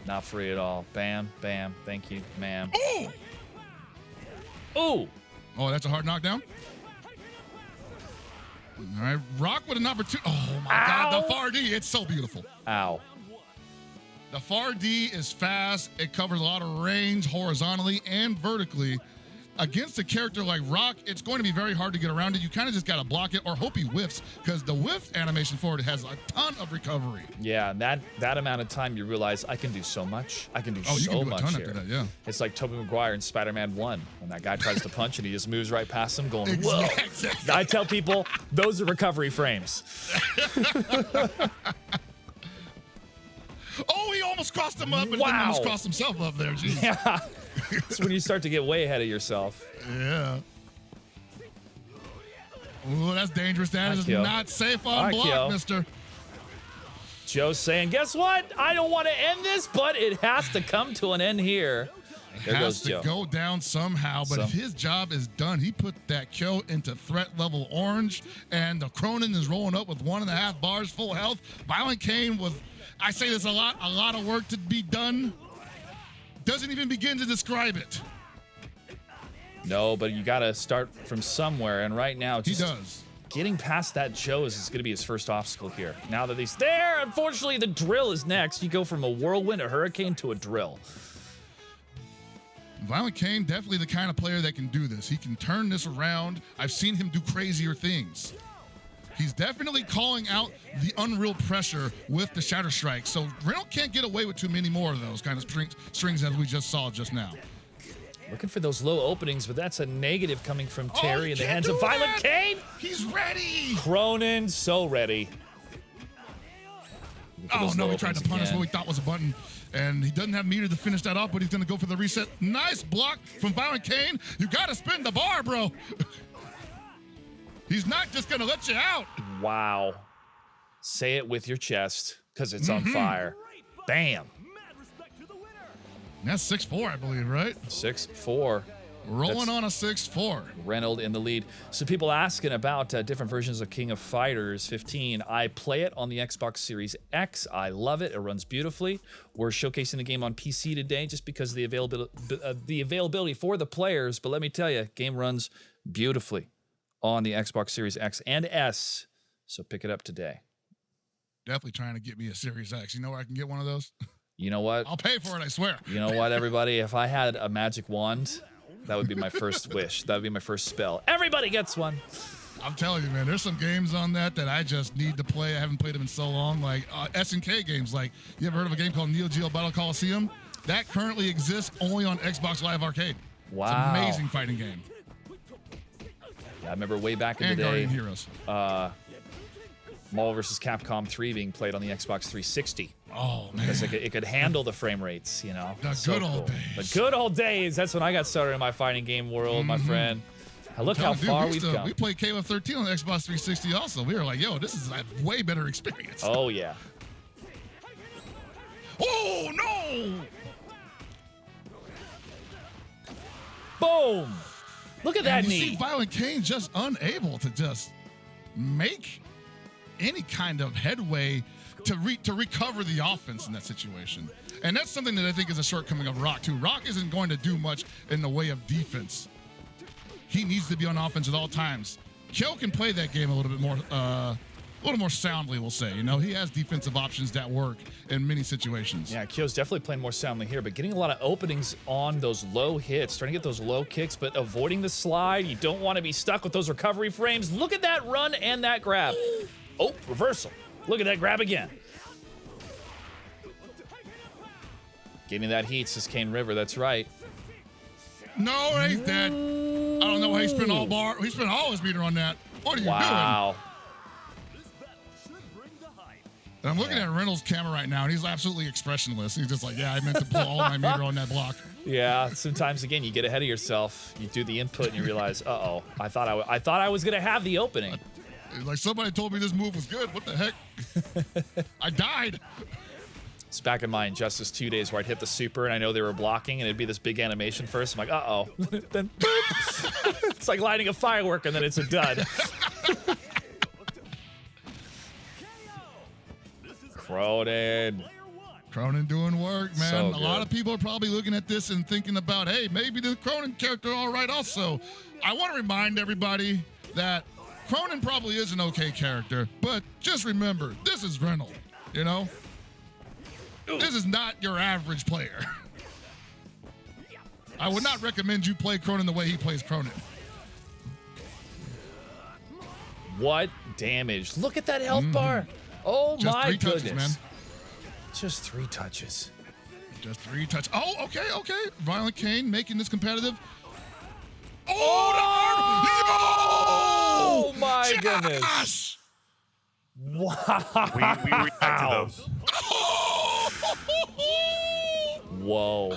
Not free at all. Bam, bam. Thank you, ma'am. Ooh! Ooh! Oh, that's a hard knockdown. All right, Rock with an opportunity. Oh, my God. The far D, it's so beautiful. Ow. The far D is fast. It covers a lot of range horizontally and vertically. against a character like Rock, it's going to be very hard to get around it. You kind of just got to block it or hope he whiffs, because the whiff animation for it has a ton of recovery. Yeah, and that amount of time you realize I can do so much. I can do you so can do much a ton here. after that, yeah. It's like Tobey Maguire in Spider-Man 1 when that guy tries to punch and he just moves right past him going, whoa. Exactly. I tell people those are recovery frames. Oh, he almost crossed him up, and then almost crossed himself up there. Jeez. Yeah. It's when you start to get way ahead of yourself. Yeah. Ooh, that's dangerous. That is not safe on block, mister. Joe's saying, guess what? I don't want to end this, but it has to come to an end here. There has goes Joe. to go down somehow, but his job is done. He put that Kyo into threat level orange, and the Cronin is rolling up with 1.5 bars full health. ViolentKain with, I say this a lot of work to be done. Doesn't even begin to describe it. No, but you got to start from somewhere, and right now, he does. Getting past that Joe is going to be his first obstacle here. Now that he's there, unfortunately, the drill is next. You go from a whirlwind, a hurricane, to a drill. ViolentKain, definitely the kind of player that can do this. He can turn this around. I've seen him do crazier things. He's definitely calling out the unreal pressure with the Shatter Strike. So Reynold can't get away with too many more of those kind of strings as we just saw just now. Looking for those low openings, but that's a negative coming from Terry in the hands of ViolentKain. He's ready. Cronin, so ready. Oh, no, he tried to punish what we thought was a button. And he doesn't have meter to finish that off, but he's going to go for the reset. Nice block from ViolentKain. You got to spin the bar, bro. He's not just going to let you out. Wow. Say it with your chest, because it's on fire. Bam. That's 6-4, I believe, right? 6-4. Rolling on a 6-4. Reynald in the lead. So people asking about different versions of King of Fighters 15. I play it on the Xbox Series X. I love it. It runs beautifully. We're showcasing the game on PC today just because of the availability for the players. But let me tell you, game runs beautifully on the Xbox Series X and S. So pick it up today. Definitely trying to get me a Series X. You know where I can get one of those? You know what? I'll pay for it, I swear. You know what, everybody? If I had a magic wand, that would be my first wish. That would be my first spell. Everybody gets one. I'm telling you, man, there's some games on that I just need to play. I haven't played them in so long. Like SNK games. Like, you ever heard of a game called Neo Geo Battle Coliseum? That currently exists only on Xbox Live Arcade. Wow. It's an amazing fighting game. Yeah, I remember way back in the day. Guardian Heroes. Marvel vs. Capcom 3 being played on the Xbox 360. Oh, man. Because it could handle the frame rates, you know. The good old days. The good old days. That's when I got started in my fighting game world, my friend. Look how far we've come. We played KOF 13 on the Xbox 360 also. We were like, yo, this is a way better experience. Oh, yeah. Oh, no! Boom! Look at that knee. You see ViolentKain just unable to just make any kind of headway to recover the offense in that situation. And that's something that I think is a shortcoming of Rock, too. Rock isn't going to do much in the way of defense. He needs to be on offense at all times. Kyo can play that game a little bit more soundly, we'll say. You know, he has defensive options that work in many situations. Yeah, Kyo's definitely playing more soundly here, but getting a lot of openings on those low hits, trying to get those low kicks, but avoiding the slide. You don't want to be stuck with those recovery frames. Look at that run and that grab. Oh, reversal. Look at that grab again. Getting that heat, says Kane River. That's right. No, it ain't that. I don't know how he spent all his meter on that. What are you doing? Wow. And I'm looking at Reynolds' camera right now, and he's absolutely expressionless. He's just like, yeah, I meant to pull all my meter on that block. Yeah, sometimes, again, you get ahead of yourself. You do the input, and you realize, uh-oh, I thought I was going to have the opening. Like, somebody told me this move was good. What the heck? I died. It's back in my Injustice 2 days where I'd hit the super, and I know they were blocking, and it'd be this big animation first. I'm like, uh-oh. Then, boop. It's like lighting a firework, and then it's a dud. Cronin doing work, man. So a lot of people are probably looking at this and thinking about, hey, maybe the Cronin character all right also. I want to remind everybody that Cronin probably is an okay character, but just remember, this is Reynald, you know? This is not your average player. I would not recommend you play Cronin the way he plays Cronin. What damage. Look at that health bar. Oh, Just my 3 touches, goodness. man. Just 3 touches. Just 3 touches. Oh, okay. ViolentKain making this competitive. Oh, my Josh! goodness. Wow. We react to those. Whoa.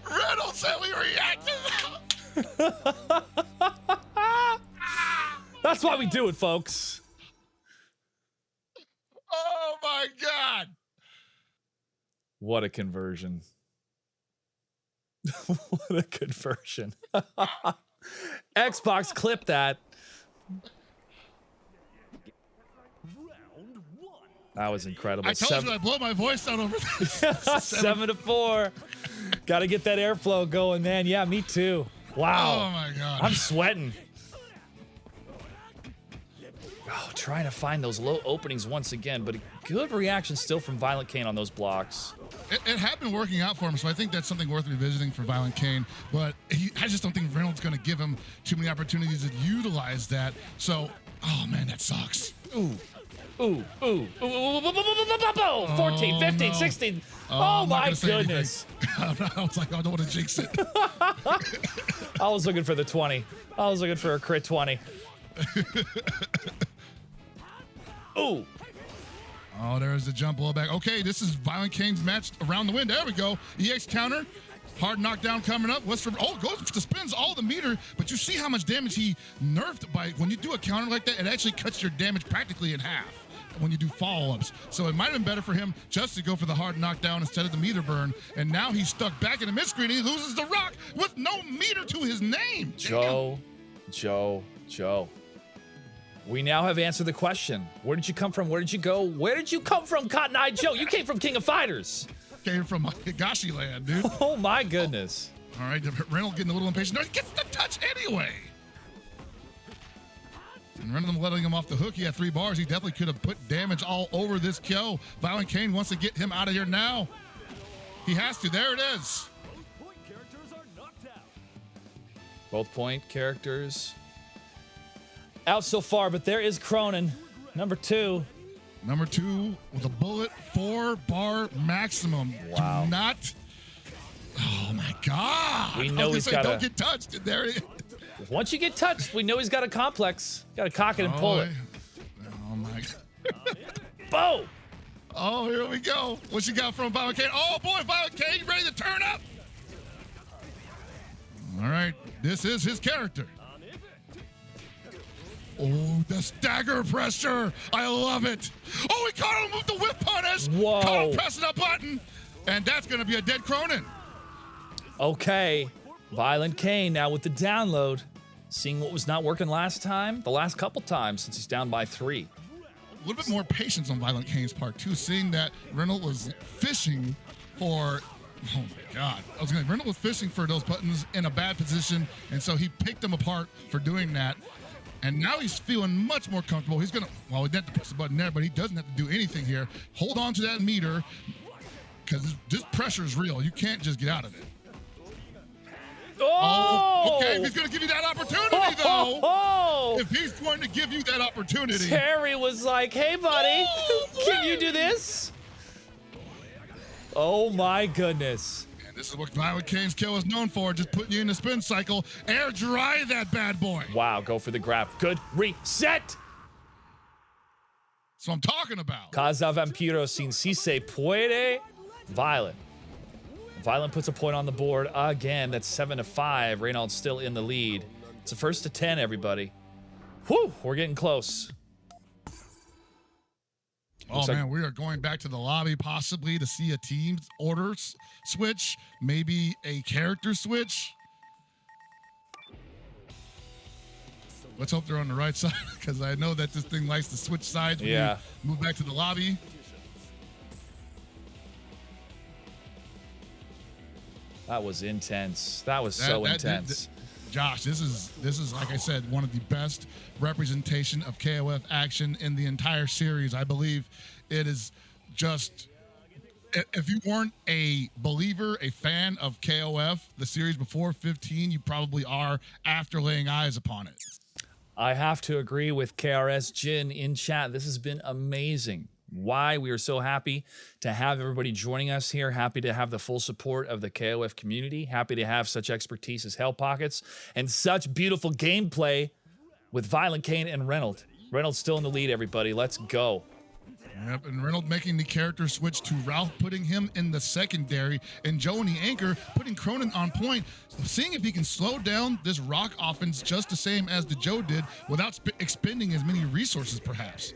Reynald said we react to that. That's why we do it, folks. Oh, my God. What a conversion. What a conversion. Xbox, clip that. That was incredible. I told you I'd blow my voice out over this. 7-4. Got to get that airflow going, man. Yeah, me too. Wow. Oh, my God. I'm sweating. Oh, trying to find those low openings once again, but a good reaction still from ViolentKain on those blocks. It had been working out for him, so I think that's something worth revisiting for ViolentKain. But I just don't think Reynolds going to give him too many opportunities to utilize that. So, oh, man, that sucks. Ooh. 14, 15, 16. Oh, my goodness. I was like, I don't want to jinx it. I was looking for the 20. I was looking for a crit 20. Ooh. Oh, there's the jump blow back. Okay, this is ViolentKain's match around the win. There we go. EX counter. Hard knockdown coming up. Goes to spins all the meter, but you see how much damage he nerfed by when you do a counter like that, it actually cuts your damage practically in half when you do follow-ups. So it might have been better for him just to go for the hard knockdown instead of the meter burn. And now he's stuck back in the mid-screen. He loses the rock with no meter to his name. Joe. We now have answered the question. Where did you come from? Where did you go? Where did you come from, Cotton Eye Joe? You came from King of Fighters. Came from Higashi land, dude. Oh, my goodness. All right, Reynolds getting a little impatient. No, he gets the touch anyway. And Reynolds letting him off the hook. He had 3 bars. He definitely could have put damage all over this kill. ViolentKain wants to get him out of here now. He has to. There it is. Both point characters out so far, but there is Cronin, number 2. Number 2 with a bullet, 4-bar maximum. Wow. Do not. Oh my God. We know he's got don't get touched. There it is. Once you get touched, we know he's got a complex. Got to cock it and pull it. Oh my God. Boom. Oh, here we go. What you got from ViolentKain? Oh boy, ViolentKain, you ready to turn up? All right, this is his character. Oh, the stagger pressure. I love it. Oh, he caught him with the whip punish. Whoa. Caught him pressing a button. And that's going to be a dead Cronin. Okay. ViolentKain now with the download. Seeing what was not working last time, the last couple times since he's down by 3. A little bit more patience on ViolentKain's part, too, seeing that Reynolds was fishing for... Oh, my God. Reynolds was fishing for those buttons in a bad position, and so he picked them apart for doing that. And now he's feeling much more comfortable. He's going to, well, he didn't have to press the button there, but he doesn't have to do anything here. Hold on to that meter, because this pressure is real. You can't just get out of it. Oh! Okay, he's going to give you that opportunity, though. Oh! If he's going to give you that opportunity. Terry was like, hey, buddy, can you do this? Oh, my goodness. And this is what ViolentKain's kill is known for, just putting you in the spin cycle. Air dry that bad boy. Wow, go for the grab. Good reset. That's what I'm talking about. Casa Vampiro sin si se puede. Violent. Violent puts a point on the board again. That's 7-5. Reynold still in the lead. It's a first to 10, everybody. Whew, we're getting close. Oh, man, we are going back to the lobby possibly to see a team orders switch, maybe a character switch. Let's hope they're on the right side, because I know that this thing likes to switch sides when you move back to the lobby. That was intense. That was so intense. Josh, this is like I said, one of the best representation of KOF action in the entire series. I believe it is just if you weren't a believer, a fan of KOF, the series before 15, you probably are after laying eyes upon it. I have to agree with KRS Jin in chat. This has been amazing. Why we are so happy to have everybody joining us here. Happy to have the full support of the KOF community. Happy to have such expertise as Hell Pockets and such beautiful gameplay with ViolentKain and Reynald. Reynolds still in the lead, everybody. Let's go. Yep, and Reynolds making the character switch to Ralph, putting him in the secondary, and Joe in the anchor, putting Cronin on point, seeing if he can slow down this Rock offense just the same as the Joe did without expending as many resources, perhaps.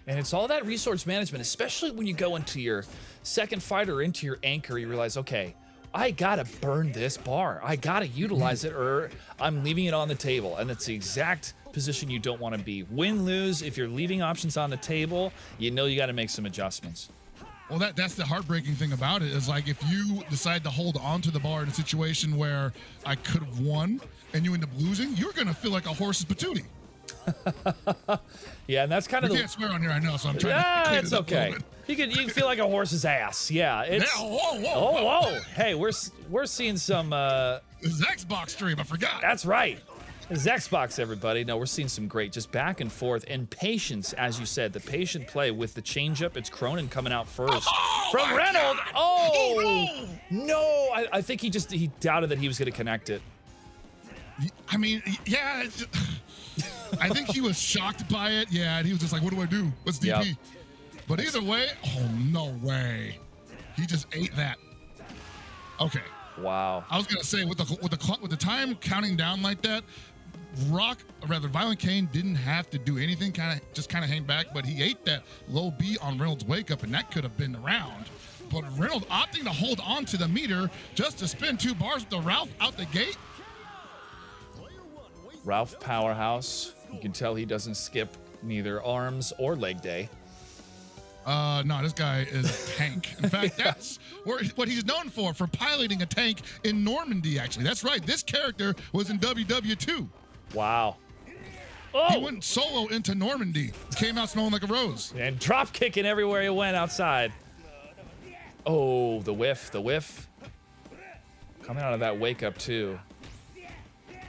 And it's all that resource management, especially when you go into your second fight or into your anchor, you realize, okay, I gotta burn this bar. I gotta utilize it or I'm leaving it on the table. And that's the exact position you don't want to be. Win, lose, if you're leaving options on the table, you know you gotta make some adjustments. Well, that's the heartbreaking thing about it is like if you decide to hold on to the bar in a situation where I could have won and you end up losing, you're gonna feel like a horse's patootie. Yeah, and that's kind of we can't swear on here, I know, so I'm trying to clean it's it up a okay. little bit. You can feel like a horse's ass. Yeah, it's whoa. Hey, we're seeing some This Xbox stream, I forgot. that's right. It's Xbox, everybody. No, we're seeing some great just back and forth and patience, as you said, the patient play with the changeup. It's Cronin coming out first from Reynald. God. Oh no! I think he doubted that he was going to connect it. I mean, yeah. I think he was shocked by it. Yeah, and he was just like, "What do I do? What's DP?" Yep. But either way, oh no way, he just ate that. Okay, Wow. I was gonna say with the time counting down like that, ViolentKain didn't have to do anything, kind of hang back, but he ate that low B on Reynolds' wake up, and that could have been the round. But Reynolds opting to hold on to the meter just to spin 2 bars with the Ralph out the gate. Ralph Powerhouse. You can tell he doesn't skip neither arms or leg day. No, this guy is tank. In fact, that's what he's known for piloting a tank in Normandy, actually. That's right. This character was in WW2. Wow. He Oh, went solo into Normandy. Came out smelling like a rose. and drop kicking everywhere he went outside. Oh, the whiff. Coming out of that wake up too.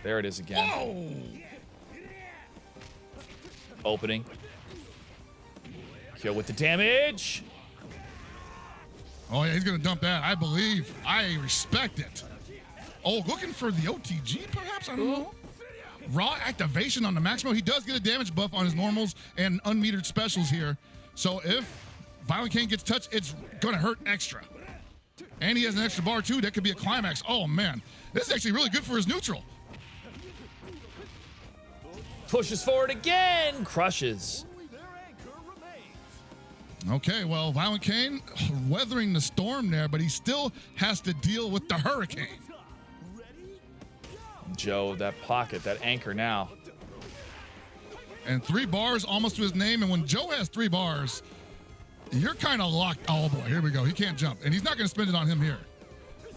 There it is again. Whoa! Opening. Kill with the damage. Oh, yeah, he's going to dump that. I believe. I respect it. Oh, looking for the OTG, perhaps? I don't know. Raw activation on the maximum. He does get a damage buff on his normals and unmetered specials here. So if ViolentKain gets touched, it's going to hurt extra. And he has an extra bar, too. That could be a climax. Oh, man. This is actually really good for his neutral. Pushes forward again. Crushes. Okay, well, ViolentKain weathering the storm there, but he still has to deal with the hurricane. Joe, that pocket, that anchor now. And 3 bars almost to his name. And when Joe has 3 bars, you're kind of locked. Oh, boy, here we go. He can't jump. And he's not going to spend it on him here.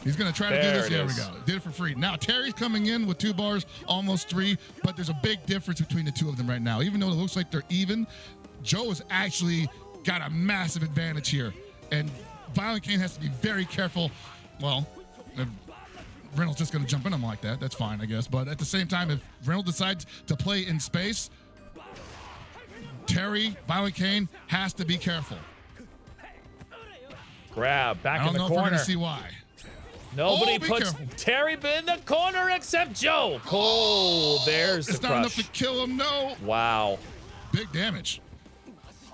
He's going to try to do this. There we go. Did it for free. Now, Terry's coming in with 2 bars, almost 3. But there's a big difference between the 2 of them right now. Even though it looks like they're even, Joe is actually got a massive advantage here. And ViolentKain has to be very careful. Well, if Reynolds just going to jump in him like that, that's fine, I guess. But at the same time, if Reynolds decides to play in space, Terry, ViolentKain has to be careful. Grab back in the I don't know if we're corner. going to see why. Nobody be puts careful. Terry in the corner except Joe. Oh, there's the It's not enough crush. to kill him, no. Wow. Big damage.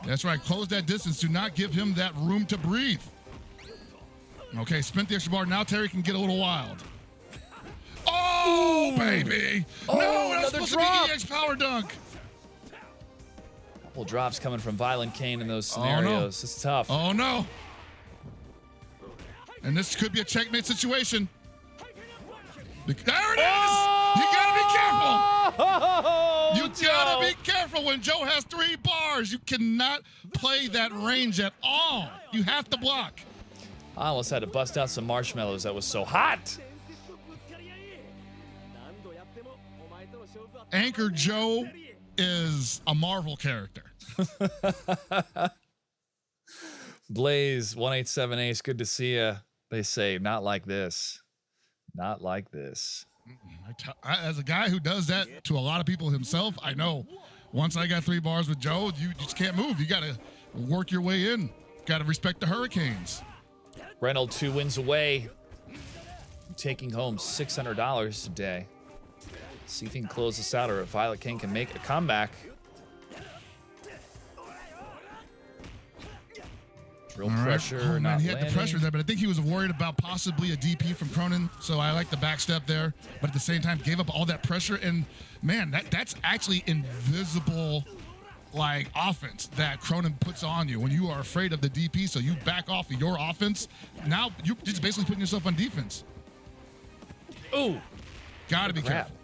That's right. Close that distance. Do not give him that room to breathe. Okay, spent the extra bar. Now Terry can get a little wild. Oh, baby. Oh, no, that's another supposed drop. to be EX power dunk. Couple drops coming from ViolentKain in those no. scenarios. It's tough. Oh, no. And this could be a checkmate situation. There it is. You got to be careful. Oh, You Joe. gotta be careful when Joe has 3 bars. You cannot play that range at all. You have to block. I almost had to bust out some marshmallows. That was so hot. Anchor Joe is a Marvel character. Blaze 187 Ace, good to see you. They say not like this. Not like this. As a guy who does that to a lot of people himself, I know once I got 3 bars with Joe, you just can't move. You got to work your way in. Got to respect the Hurricanes. Reynald 2 wins away. Taking home $600 today. See if he can close this out or if ViolentKain can make a comeback. Drill pressure, Oh, man, not he had landing. the pressure there, but I think he was worried about possibly a DP from Cronin, so I like the back step there. But at the same time, gave up all that pressure, and man, that's actually invisible, like, offense that Cronin puts on you when you are afraid of the DP, so you back off of your offense. Now you're just basically putting yourself on defense. Ooh. Gotta be Grab. careful.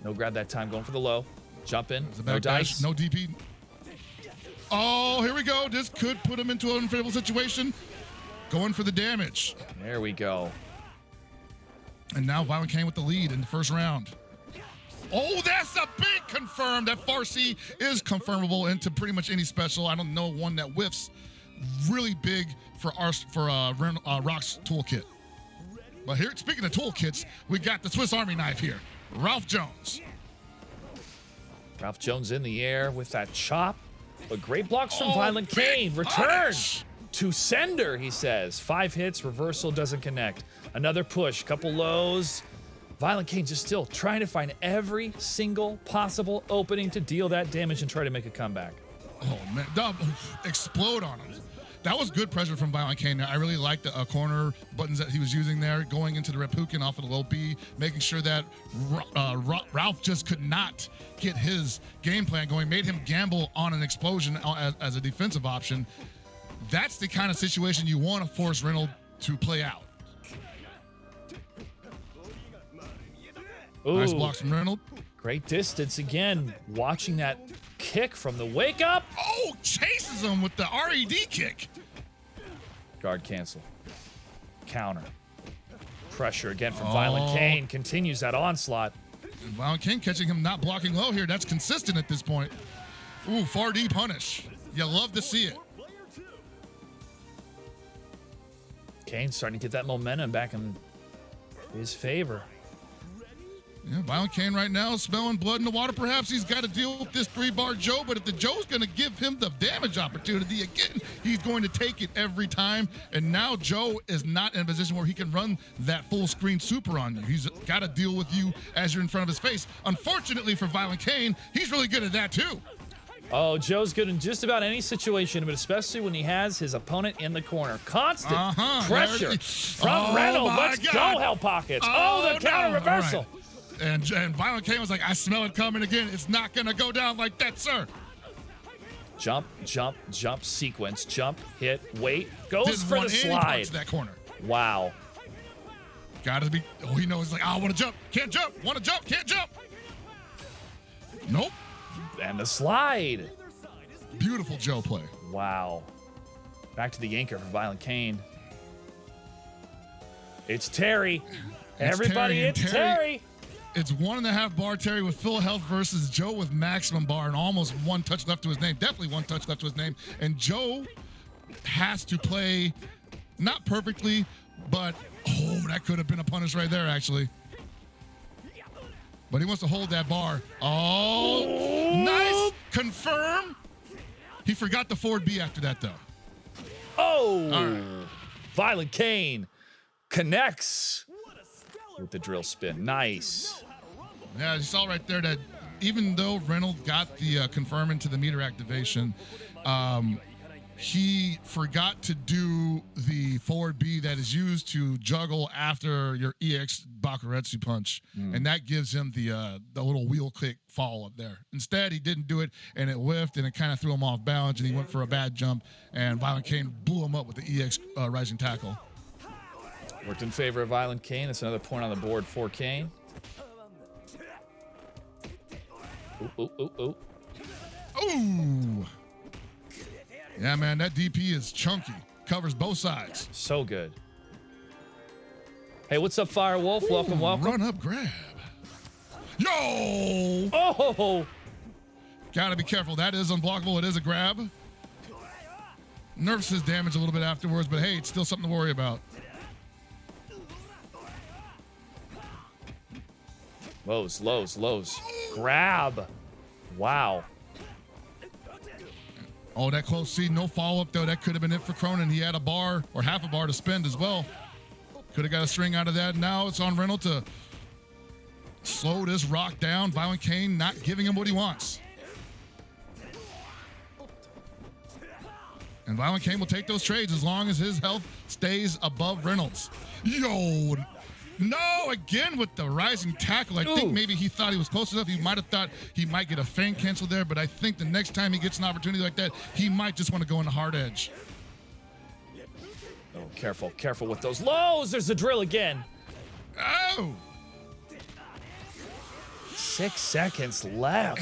No grab that time, going for the low. Jump in, The no back dash, dice. no DP. Oh, here we go. This could put him into an unfavorable situation. Going for the damage. There we go. And now ViolentKain with the lead in the first round. Oh, that's a big confirm. That Farsi is confirmable into pretty much any special. I don't know one that whiffs. Really big for Rock's toolkit. But here, speaking of toolkits, we got the Swiss Army knife here. Ralph Jones. Ralph Jones in the air with that chop. But great blocks from Oh, ViolentKain. big Return punish. to sender, he says. 5 hits, reversal doesn't connect. Another push, couple lows. ViolentKain just still trying to find every single possible opening to deal that damage and try to make a comeback. Oh, man. Explode on him. That was good pressure from ViolentKain. I really liked the corner buttons that he was using there, going into the Reppuken off of the low B, making sure that Ralph just could not get his game plan going, made him gamble on an explosion as a defensive option. That's the kind of situation you want to force Reynolds to play out. Ooh, Nice blocks from Reynolds. great distance again. Watching that kick from the wake up. Oh, chases him with the RED kick. Guard cancel. Counter. Pressure again from ViolentKain. Continues that onslaught. And ViolentKain catching him not blocking low here. That's consistent at this point. Ooh, 4D punish. You love to see it. Kane starting to get that momentum back in his favor. Yeah, ViolentKain right now is smelling blood in the water. Perhaps he's got to deal with this 3-bar Joe, but if the Joe's going to give him the damage opportunity again, he's going to take it every time. And now Joe is not in a position where he can run that full screen super on you. He's got to deal with you as you're in front of his face. Unfortunately for ViolentKain, he's really good at that too. Oh, Joe's good in just about any situation, but especially when he has his opponent in the corner. Constant pressure from Reynolds. Let's go, Hell Pockets. Oh, the counter reversal. Right. And ViolentKain was like, I smell it coming again. It's not going to go down like that, sir. Jump, jump, jump sequence. Jump, hit, wait. Goes Didn't for want the any parts slide. of that corner. Wow. Got to be. Oh, he knows. Like, I want to jump. Can't jump. Want to jump. Can't jump. Nope. And the slide. Beautiful Joe play. Wow. Back to the yanker for ViolentKain. It's Terry. Everybody, it's Terry. It's 1.5 bar Terry with full health versus Joe with maximum bar and almost 1 touch left to his name. Definitely 1 touch left to his name. And Joe has to play not perfectly, but oh, that could have been a punish right there, actually. But he wants to hold that bar. Oh, nice. Confirm. He forgot the forward B after that, though. Oh, right. ViolentKain connects with the drill spin. Nice. Yeah, you saw right there that even though Reynolds got the confirm into the meter activation, he forgot to do the forward B that is used to juggle after your EX Bakuretsu punch. And that gives him the little wheel click fall up there. Instead, he didn't do it, and it whiffed, and it kind of threw him off balance, and he went for a bad jump, and ViolentKain blew him up with the EX rising tackle. Worked in favor of ViolentKain. That's another point on the board for Kane. Ooh, ooh, ooh, ooh. Ooh. Yeah, man, that DP is chunky. Covers both sides. So good. Hey, what's up, Firewolf? Welcome, welcome. Run up grab. Yo! Oh! Gotta be careful. That is unblockable. It is a grab. nerfs his damage a little bit afterwards, but hey, it's still something to worry about. Lows, lows, lows. Grab. Wow. Oh, that close seed, no follow-up, though. That could have been it for Cronin. He had a bar or half a bar to spend as well. Could have got a string out of that. Now it's on Reynald to slow this rock down. ViolentKain not giving him what he wants. And ViolentKain will take those trades as long as his health stays above Reynolds. Yo, no, again with the rising tackle. I think maybe he thought he was close enough. He might have thought he might get a feint cancel there, but I think the next time he gets an opportunity like that, he might just want to go in the hard edge. Oh, careful, careful with those lows. There's the drill again. Oh! 6 seconds left.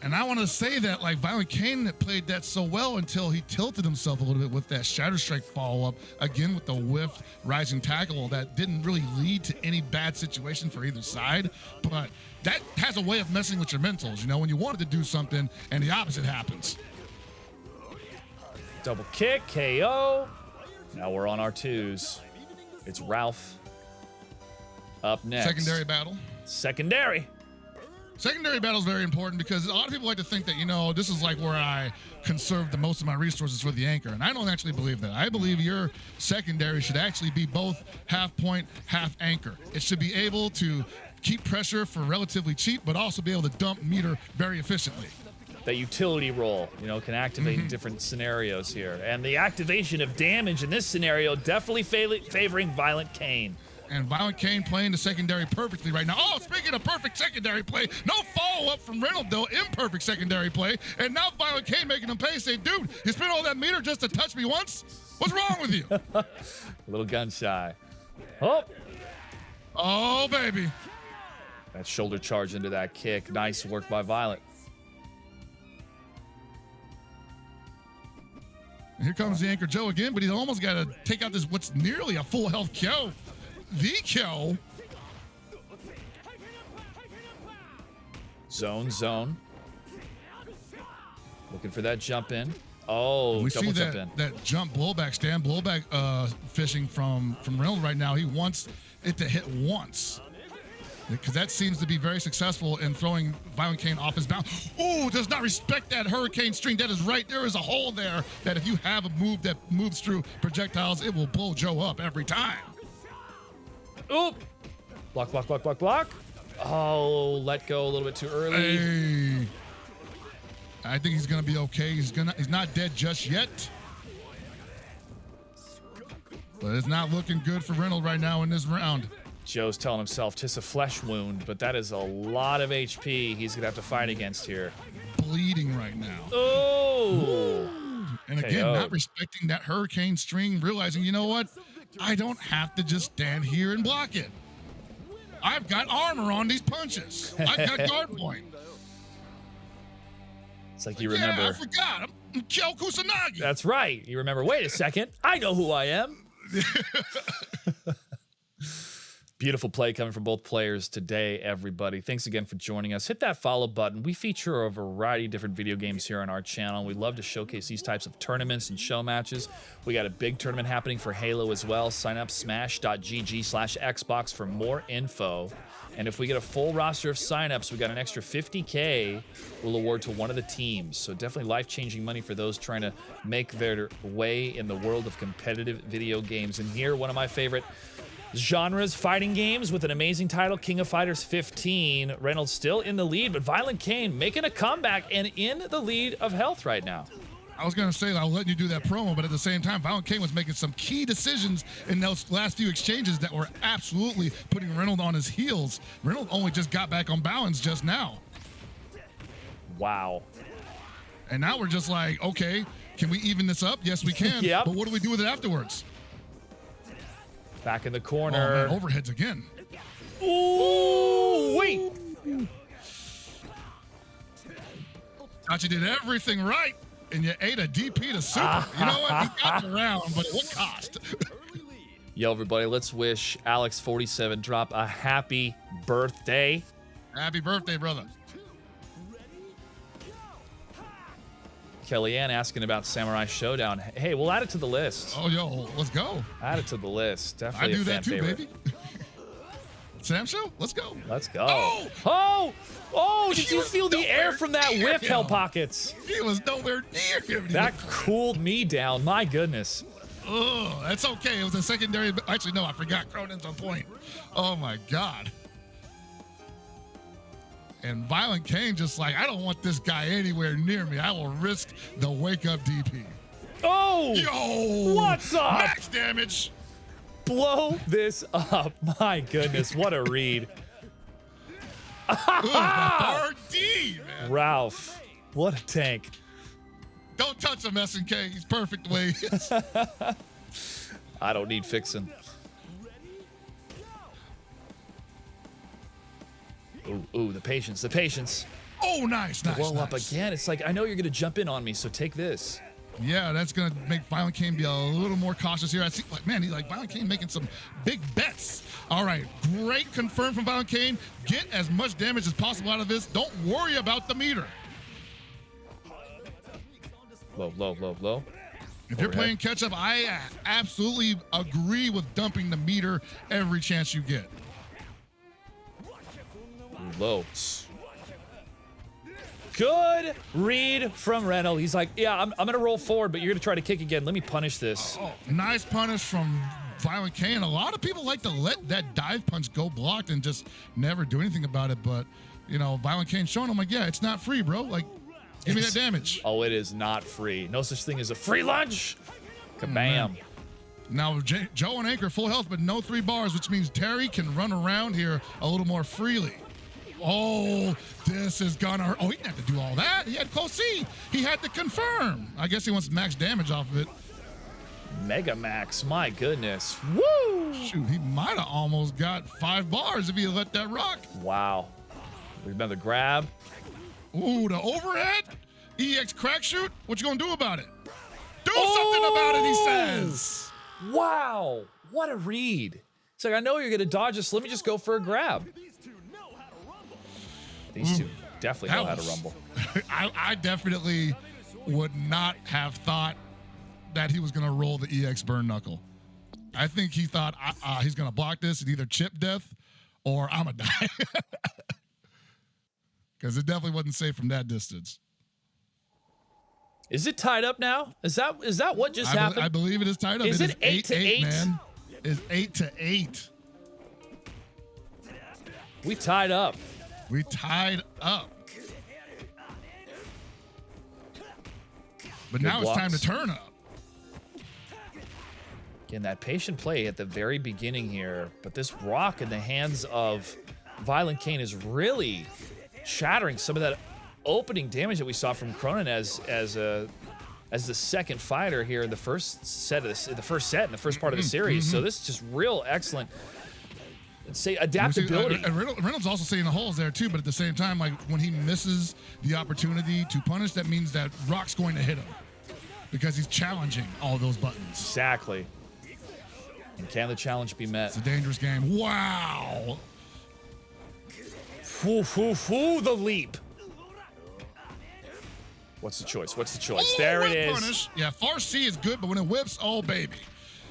And I want to say that, like, ViolentKain played that so well until he tilted himself a little bit with that Shatter Strike follow-up. Again, with the whiffed rising tackle that didn't really lead to any bad situation for either side. But that has a way of messing with your mentals, you know, when you wanted to do something and the opposite happens. Double kick, KO. Now we're on our twos. It's Ralph up next. Secondary battle. Secondary. Secondary battle is very important because a lot of people like to think that, you know, this is like where I conserve the most of my resources for the anchor. And I don't actually believe that. I believe your secondary should actually be both half point, half anchor. It should be able to keep pressure for relatively cheap, but also be able to dump meter very efficiently. That utility role, you know, can activate in different scenarios here. And the activation of damage in this scenario definitely favoring ViolentKain. And ViolentKain playing the secondary perfectly right now. Oh, speaking of perfect secondary play, no follow-up from Reynald, though. Imperfect secondary play. And now ViolentKain making him pay. Say, dude, you spent all that meter just to touch me once? What's wrong with you? A little gun shy. Oh. Oh, baby. That shoulder charge into that kick. Nice work by Violent. And here comes the Anchor Joe again, but he's almost got to take out this what's nearly a full health KO. The KO. Zone, zone. Looking for that jump in. Oh, we double see jump that, in. that jump blowback, Stan. Blowback fishing from Reynolds right now. He wants it to hit once. Because that seems to be very successful in throwing ViolentKain off his bounce. Oh, does not respect that hurricane string. That is right. There is a hole there that if you have a move that moves through projectiles, it will blow Joe up every time. Oop. Block, block, block, block, block. Oh, let go a little bit too early. Hey. I think he's going to be okay. He's not dead just yet. But it's not looking good for Reynolds right now in this round. Joe's telling himself, "'Tis a flesh wound," but that is a lot of HP he's going to have to fight against here. Bleeding right now. Oh! And again, KO. not respecting that hurricane string, realizing, you know what? I don't have to just stand here and block it. I've got armor on these punches. I've got guard point. It's like you remember. Yeah, I forgot. I'm Kyo Kusanagi. That's right. You remember, wait a second. I know who I am. Beautiful play coming from both players today, everybody. Thanks again for joining us. Hit that follow button. We feature a variety of different video games here on our channel. We love to showcase these types of tournaments and show matches. We got a big tournament happening for Halo as well. Sign up smash.gg/Xbox for more info. And if we get a full roster of signups, we got an extra $50K we'll award to one of the teams. So definitely life-changing money for those trying to make their way in the world of competitive video games. And here, one of my favorite genres, fighting games, with an amazing title, King of Fighters 15. Reynolds still in the lead, but ViolentKain making a comeback and in the lead of health right now. I was going to say that I'll let you do that promo, but at the same time, ViolentKain was making some key decisions in those last few exchanges that were absolutely putting Reynolds on his heels. Reynolds only just got back on balance just now. Wow. And now we're just like, okay, can we even this up? Yes, we can. Yep. But what do we do with it afterwards? Back in the Oh, corner. man, overheads again. Ooh, wait. Thought you did everything right, and you ate a DP to super. You know what? You got it around, but at what cost? Yo, everybody, let's wish Alex47 Drop a happy birthday. Happy birthday, brother. Kellyanne asking about Samurai Showdown. Hey, we'll add it to the list. Oh, yo, let's go. Add it to the list. I Definitely do a fan that too, favorite. baby. Sam show? Let's go. Let's go. Oh! Oh! Oh! Did He you was feel the air nowhere from that near whip, Hell him. Pockets? He was nowhere near him. That cooled me down. My goodness. Oh, that's okay. It was a secondary. Actually, no, I forgot. Cronin's on point. Oh, my God. And ViolentKain just like, I don't want this guy anywhere near me. I will risk the wake-up DP. Oh! Yo! What's up? Max damage. Blow this up. My goodness. What a read. Ooh, the RD, man. Ralph. What a tank. Don't touch him, SNK. He's perfect the way he is. I don't need fixing. Ooh, the patience, the patience. Oh, nice. Blow up again. It's like, I know you're going to jump in on me, so take this. Yeah, that's going to make ViolentKain be a little more cautious here. I see, like, man, he's like ViolentKain making some big bets. All right, great confirm from ViolentKain. Get as much damage as possible out of this. Don't worry about the meter. Low, low, low, low. If you're playing catch up, I absolutely agree with dumping the meter every chance you get. Low. Good read from Reynald. He's like, yeah, I'm going to roll forward, but you're going to try to kick again. Let me punish this. Oh, nice punish from ViolentKain. A lot of people like to let that dive punch go blocked and just never do anything about it. But, you know, ViolentKain showing him, like, yeah, it's not free, bro. Like, give me that damage. Oh, it is not free. No such thing as a free lunch. Kabam. Now, Joe and Anchor full health, but no 3 bars, which means Terry can run around here a little more freely. Oh, this is gonna. Oh, he didn't have to do all that. He had close C. He had to confirm. I guess he wants max damage off of it. Mega Max, my goodness. Woo! Shoot, he might have almost got 5 bars if he had let that rock. Wow. Another grab. Ooh, the overhead. EX crack shoot. What you gonna do about it? Do something about it, he says. Wow. What a read. It's like, I know you're going to dodge this. Let me just go for a grab. These two definitely know how to rumble. I definitely would not have thought that he was going to roll the EX burn knuckle. I think he thought he's going to block this and either chip death or I'm going to die. Because it definitely wasn't safe from that distance. Is it tied up now? Is that what just happened? I believe it is tied up. Is it 8-8, man? It's 8-8. We tied up. We tied up. But now it's time to turn up. Again, that patient play at the very beginning here, but this rock in the hands of ViolentKain is really shattering some of that opening damage that we saw from Cronin as the second fighter here in the first set in the first part of the series. So this is just real excellent. Say adaptability. Reynolds also seeing the holes there too, but at the same time, like when he misses the opportunity to punish, that means that rock's going to hit him because he's challenging all those buttons. Exactly. And can the challenge be met? It's a dangerous game. Wow. The leap. What's the choice? What's the choice? There it is. Punish. Yeah, far C is good, but when it whips, oh baby,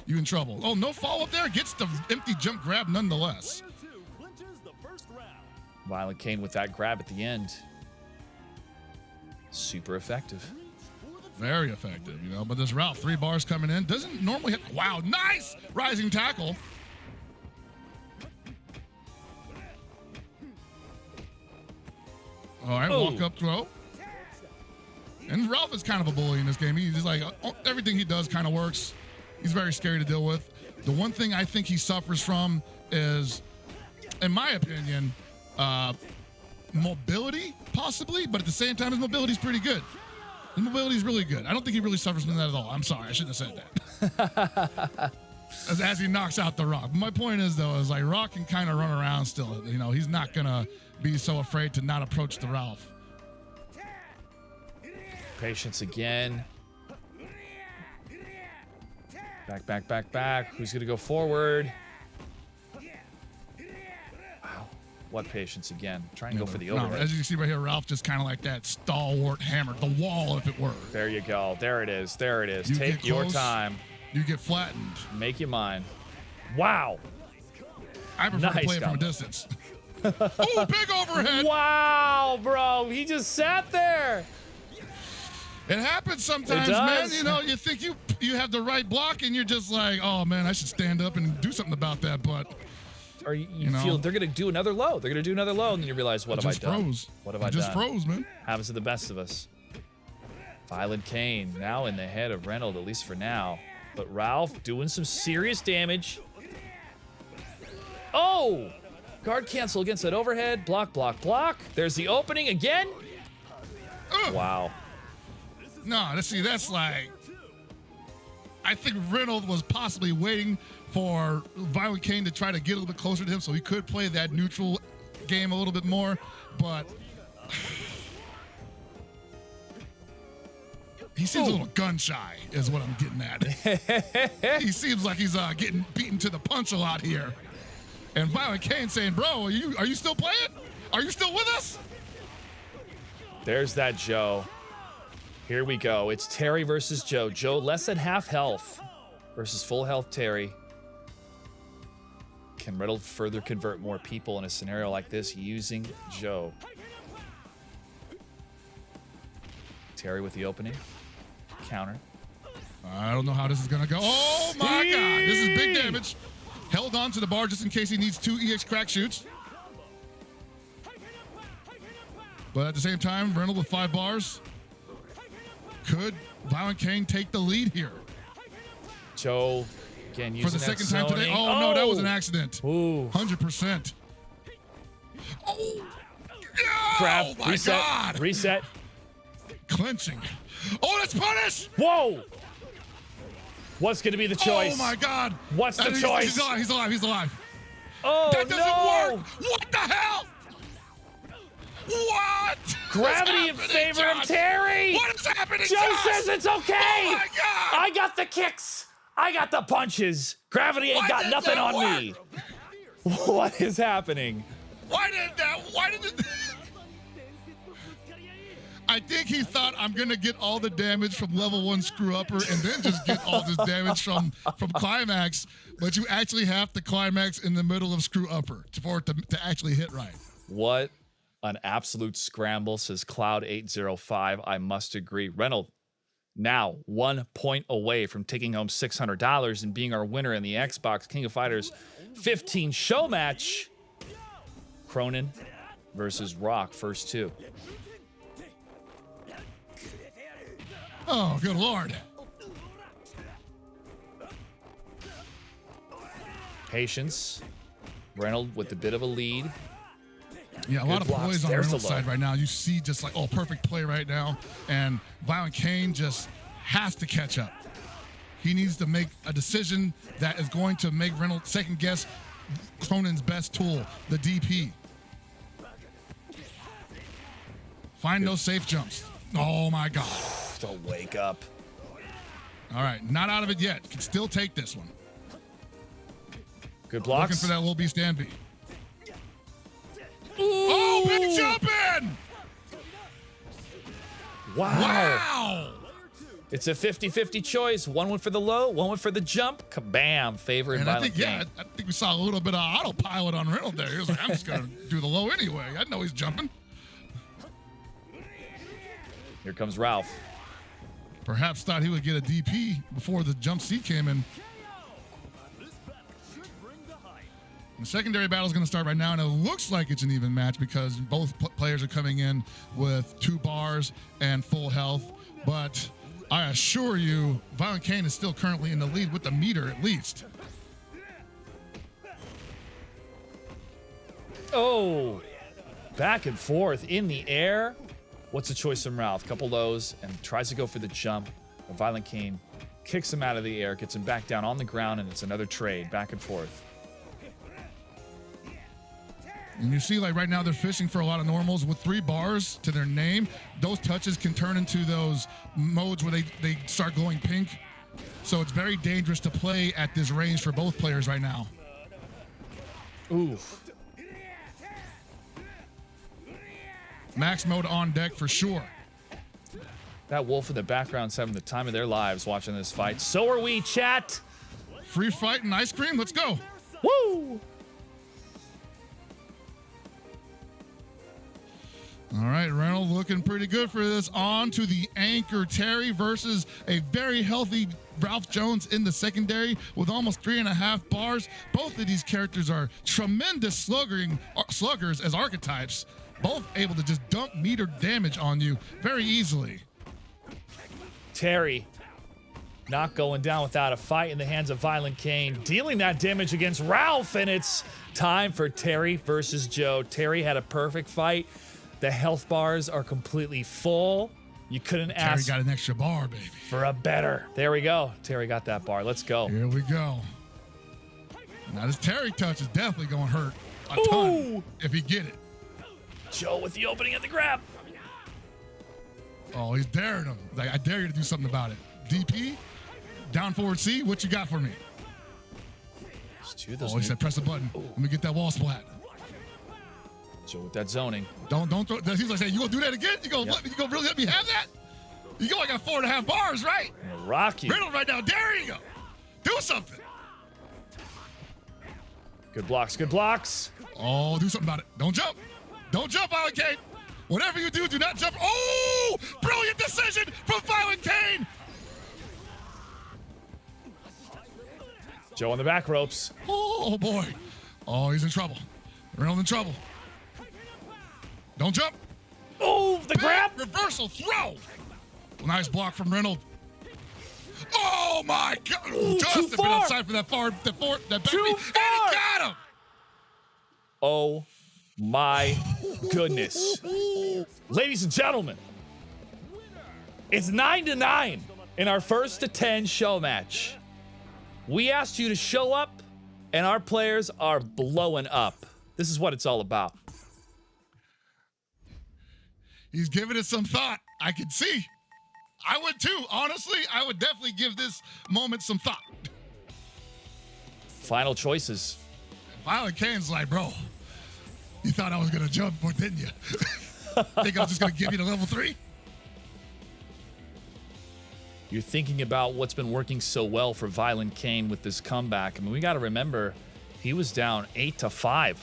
you in trouble. Oh, no follow up there. Gets the empty jump grab nonetheless. ViolentKain with that grab at the end. Super effective. Very effective, you know. But this route, 3 bars coming in, doesn't normally hit. Wow, nice rising tackle. All right, walk up throw. And Ralph is kind of a bully in this game. He's just like, everything he does kind of works. He's very scary to deal with. The one thing I think he suffers from is, in my opinion, mobility, possibly, but at the same time, his mobility is pretty good. His mobility is really good. I don't think he really suffers from that at all. I'm sorry, I shouldn't have said that. as he knocks out the rock. But my point is, though, is like Rock can kind of run around still. You know, he's not going to be so afraid to not approach the Ralph. Patience again. Back. Who's going to go forward? Wow. What patience again? Try and go for the No, overhead. as you can see right here, Ralph just kind of like that stalwart hammer, the wall, if it were. There you go. There it is. There it is. You Take get your close, time. You get flattened. Make your mind. Wow. I prefer to Nice play it from a combo. distance. Oh, big overhead. Wow, bro. He just sat there. It happens sometimes, It man. does. You know, you think you have the right block, and you're just like, oh man, I should stand up and do something about that. But Or you You know? feel they're going to do another low. They're going to do another low, and then you realize, what I have I just done? froze. What have I I just done? froze, man. Happens to the best of us. ViolentKain now in the head of Reynald, at least for now. But Ralph doing some serious damage. Oh! Guard cancel against that overhead. Block, block, block. There's the opening again. Ugh. Wow. No, that's like, I think Reynolds was possibly waiting for ViolentKain to try to get a little bit closer to him so he could play that neutral game a little bit more, but he seems a little gun shy is what I'm getting at. He seems like he's getting beaten to the punch a lot here. And ViolentKain saying, bro, are you still playing? Are you still with us? There's that Joe. Here we go. It's Terry versus Joe. Joe less than half health versus full health Terry. Can Reynolds further convert more people in a scenario like this using Joe? Terry with the opening. Counter. I don't know how this is going to go. Oh, my God. This is big damage. Held on to the bar just in case he needs 2 EX crack shoots. But at the same time, Reynolds with 5 bars. Could ViolentKain take the lead here? Joe, again, using For the that second time today. zoning. Oh, no, that was an accident. Ooh. 100%. Oh, Grab. oh my Reset. God. Reset. Clenching. Oh, that's punish. Whoa! What's going to be the choice? Oh, my God. What's the choice? He's alive. He's alive. He's alive. Oh, That doesn't no! work. What the hell? What? Gravity in What's favor happening, of Josh? Terry! What is happening, Joe Josh? says it's okay! Oh, my God. I got the kicks! I got the punches! Gravity ain't Why got did nothing that on me! What is happening? Why did it? I think he thought I'm gonna get all the damage from level 1 screw upper and then just get all this damage from climax, but you actually have to climax in the middle of screw upper for it to actually hit right. What an absolute scramble, says Cloud805. I must agree. Reynolds, now 1 point away from taking home $600 and being our winner in the Xbox King of Fighters 15 show match. Cronin versus Rock, first 2. Oh, good Lord. Patience. Reynolds with a bit of a lead. Yeah, a lot of blocks. plays on There's Reynolds' the low. side right now. You see just like, oh, perfect play right now. And ViolentKain just has to catch up. He needs to make a decision that is going to make Reynolds second guess Cronin's best tool, the DP. Find those safe jumps. Oh my God. Don't wake up. All right, not out of it yet. Can still take this one. Good blocks. Looking for that little B stand B. Oh, big jump in! Wow. Wow! It's a 50-50 choice. One went for the low, one went for the jump. Kabam. Favoring And I Violent think, King. I think we saw a little bit of autopilot on Reynolds there. He was like, I'm just going to do the low anyway. I know he's jumping. Here comes Ralph. Perhaps thought he would get a DP before the jump C came in. The secondary battle is going to start right now, and it looks like it's an even match because both players are coming in with 2 bars and full health. But I assure you, ViolentKain is still currently in the lead with the meter at least. Oh, back and forth in the air. What's the choice from Ralph? Couple lows and tries to go for the jump. ViolentKain kicks him out of the air, gets him back down on the ground, and it's another trade back and forth. And you see, like right now, they're fishing for a lot of normals with 3 bars to their name. Those touches can turn into those modes where they start glowing pink. So it's very dangerous to play at this range for both players right now. Oof. Max mode on deck for sure. That wolf in the background's having the time of their lives watching this fight. So are we, chat. Free fight and ice cream. Let's go. Woo! All right, Reynolds looking pretty good for this. On to the anchor, Terry versus a very healthy Ralph Jones in the secondary with almost 3.5 bars. Both of these characters are tremendous sluggers as archetypes, both able to just dump meter damage on you very easily. Terry not going down without a fight in the hands of ViolentKain, dealing that damage against Ralph, and it's time for Terry versus Joe. Terry had a perfect fight. The health bars are completely full. You couldn't ask Terry got an extra bar, baby. for a better. There we go. Terry got that bar. Let's go. Here we go. Now this Terry touch is definitely going to hurt a ton if he get it. Joe with the opening and the grab. Oh, he's daring him. Like, I dare you to do something about it. DP, down forward C, what you got for me? Oh, he said press the button. Let me get that wall splat. Joe with that zoning. Don't throw. He's like saying, you gonna do that again? You gonna really let me have that? You go, I got 4.5 bars, right? Rocky. Reynolds right now, there you go. Do something. Good blocks, good blocks. Oh, do something about it. Don't jump. Don't jump, ViolentKain. Whatever you do not jump. Oh, brilliant decision from ViolentKain. Joe on the back ropes. Oh, boy. Oh, he's in trouble. Reynolds in trouble. Don't jump. Oh, the grab. Reversal throw. Nice block from Reynolds. Oh, my God. Just a bit outside for that that back knee, and he got him. Oh, my goodness. Ladies and gentlemen, it's 9-9 in our first to 10 show match. We asked you to show up, and our players are blowing up. This is what it's all about. He's giving it some thought. I can see. I would too. Honestly, I would definitely give this moment some thought. Final choices. ViolentKain's like, bro, you thought I was going to jump, or didn't you? Think I was just going to give you the level 3? You're thinking about what's been working so well for ViolentKain with this comeback. I mean, we got to remember he was down 8-5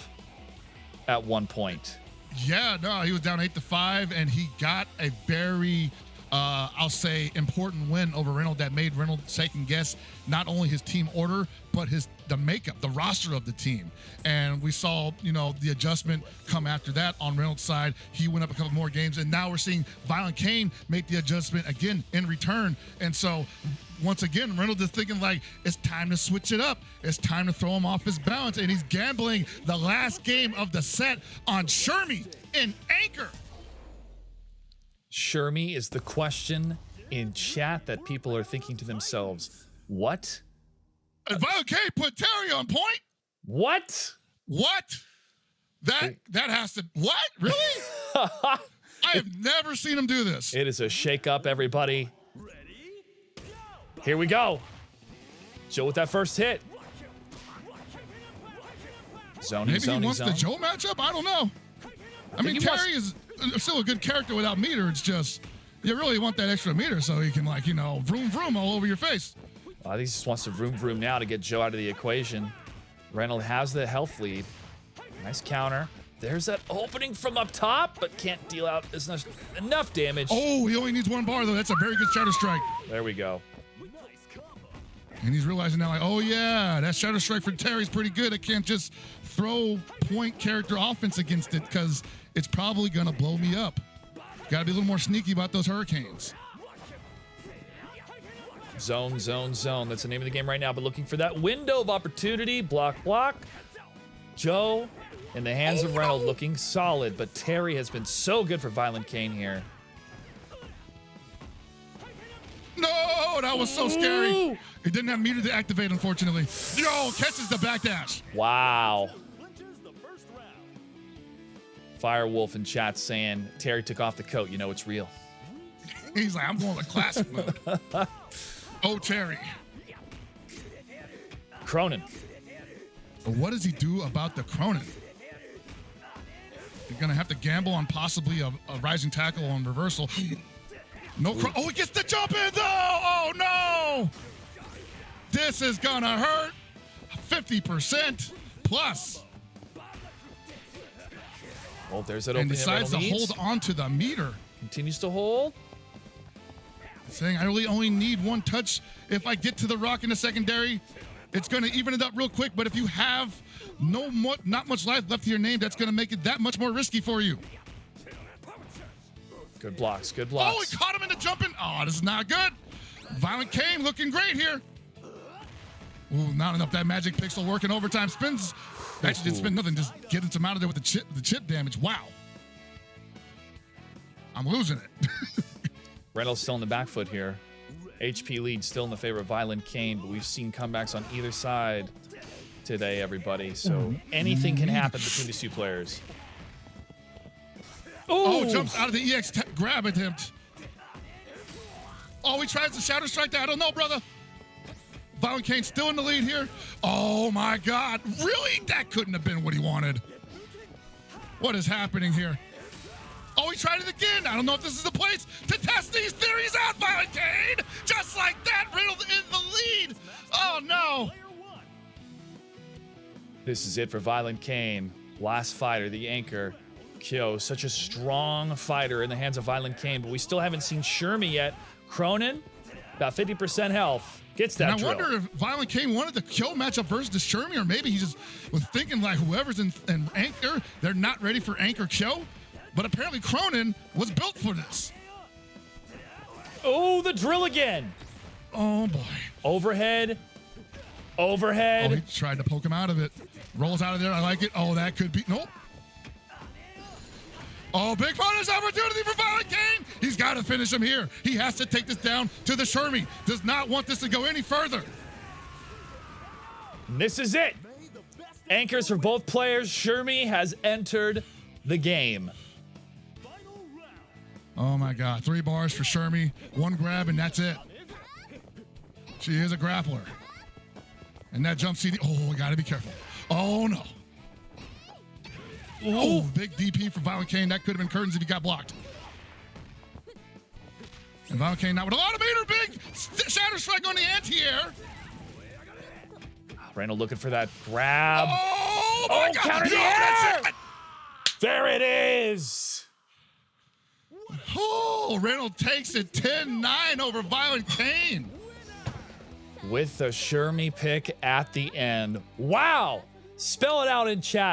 at one point. Yeah, no, he was down 8-5, and he got a very, I'll say, important win over Reynolds that made Reynolds second guess not only his team order, but the makeup, the roster of the team. And we saw, the adjustment come after that on Reynolds' side. He went up a couple more games, and now we're seeing ViolentKain make the adjustment again in return. And so, once again, Reynolds is thinking like, it's time to switch it up. It's time to throw him off his balance, and he's gambling the last game of the set on Shermie in Anchor. Shermie is the question in chat that people are thinking to themselves, what? And ViolentKain put Terry on point? What? That has to, what? Really? I have never seen him do this. It is a shake-up, everybody. Here we go. Joe with that first hit. Zoning, Maybe zoning, he wants zone. the Joe matchup? I don't know. I mean, Terry is still a good character without meter. It's just, you really want that extra meter so he can, vroom, vroom all over your face. I think he just wants to vroom, vroom now to get Joe out of the equation. Reynolds has the health lead. Nice counter. There's that opening from up top, but can't deal out enough damage. Oh, he only needs 1 bar, though. That's a very good Shadow Strike. There we go. And he's realizing now, oh, yeah, that Shadow Strike for Terry's pretty good. I can't just throw point character offense against it because it's probably going to blow me up. Got to be a little more sneaky about those hurricanes. Zone, zone, zone. That's the name of the game right now, but looking for that window of opportunity. Block, block. Joe in the hands of Reynolds looking solid, but Terry has been so good for ViolentKain here. No, that was so scary. He didn't have meter to activate, unfortunately. Yo, catches the backdash. Wow. Firewolf in chat saying, Terry took off the coat. You know it's real. He's like, I'm going to classic mode. Oh, Terry. Cronin. But what does he do about the Cronin? They're going to have to gamble on possibly a rising tackle on reversal. No, oh, he gets the jump in though. Oh no. This is going to hurt. 50% plus. Well, there's that And opening. decides to hold onto the meter. Continues to hold. Saying I really only need one touch. If I get to the rock in the secondary, it's going to even it up real quick. But if you have not much life left to your name, that's going to make it that much more risky for you. Good blocks. Good blocks. Oh, he caught him in the jumping. Oh, this is not good. ViolentKain looking great here. Ooh, not enough. That magic pixel working overtime spins. Actually didn't spin nothing. Just getting some out of there with the chip damage. Wow. I'm losing it. Reynolds still in the back foot here. HP lead still in the favor of ViolentKain, but we've seen comebacks on either side today, everybody. So anything can happen between these two players. Oh, Ooh. jumps out of the EX grab attempt. Oh, he tries to shadow strike that. I don't know, brother. ViolentKain still in the lead here. Oh my God, really? That couldn't have been what he wanted. What is happening here? Oh, he tried it again. I don't know if this is the place to test these theories out, ViolentKain. Just like that, Reynald in the lead. Oh no. This is it for ViolentKain. Last fighter, the anchor. Kyo, such a strong fighter in the hands of ViolentKain, but we still haven't seen Shermie yet. Cronin, about 50% health. Gets that And I drill. wonder if ViolentKain wanted the Kyo matchup versus the Shermie, or maybe he just was thinking like whoever's in Anchor, they're not ready for Anchor Kyo. But apparently Cronin was built for this. Oh, the drill again. Oh boy. Overhead. Overhead. Oh, he tried to poke him out of it. Rolls out of there. I like it. Oh, that could be. Nope. Oh, big bonus opportunity for ViolentKain. He's got to finish him here. He has to take this down to the Shermie. Does not want this to go any further. And this is it. Anchors for both players. Shermie has entered the game. Oh my God. 3 bars for Shermie. 1 grab, and that's it. She is a grappler. And that jump CD. Oh, we got to be careful. Oh no. Oh, big DP for ViolentKain. That could have been curtains if he got blocked. And ViolentKain now with a lot of meter. Big shadow strike on the anti-air. Reynold looking for that grab. Oh my God. Counter the No, air. that's it. There it is. Oh, Reynald takes it 10-9 over ViolentKain. With the Shermie pick at the end. Wow. Spell it out in chat.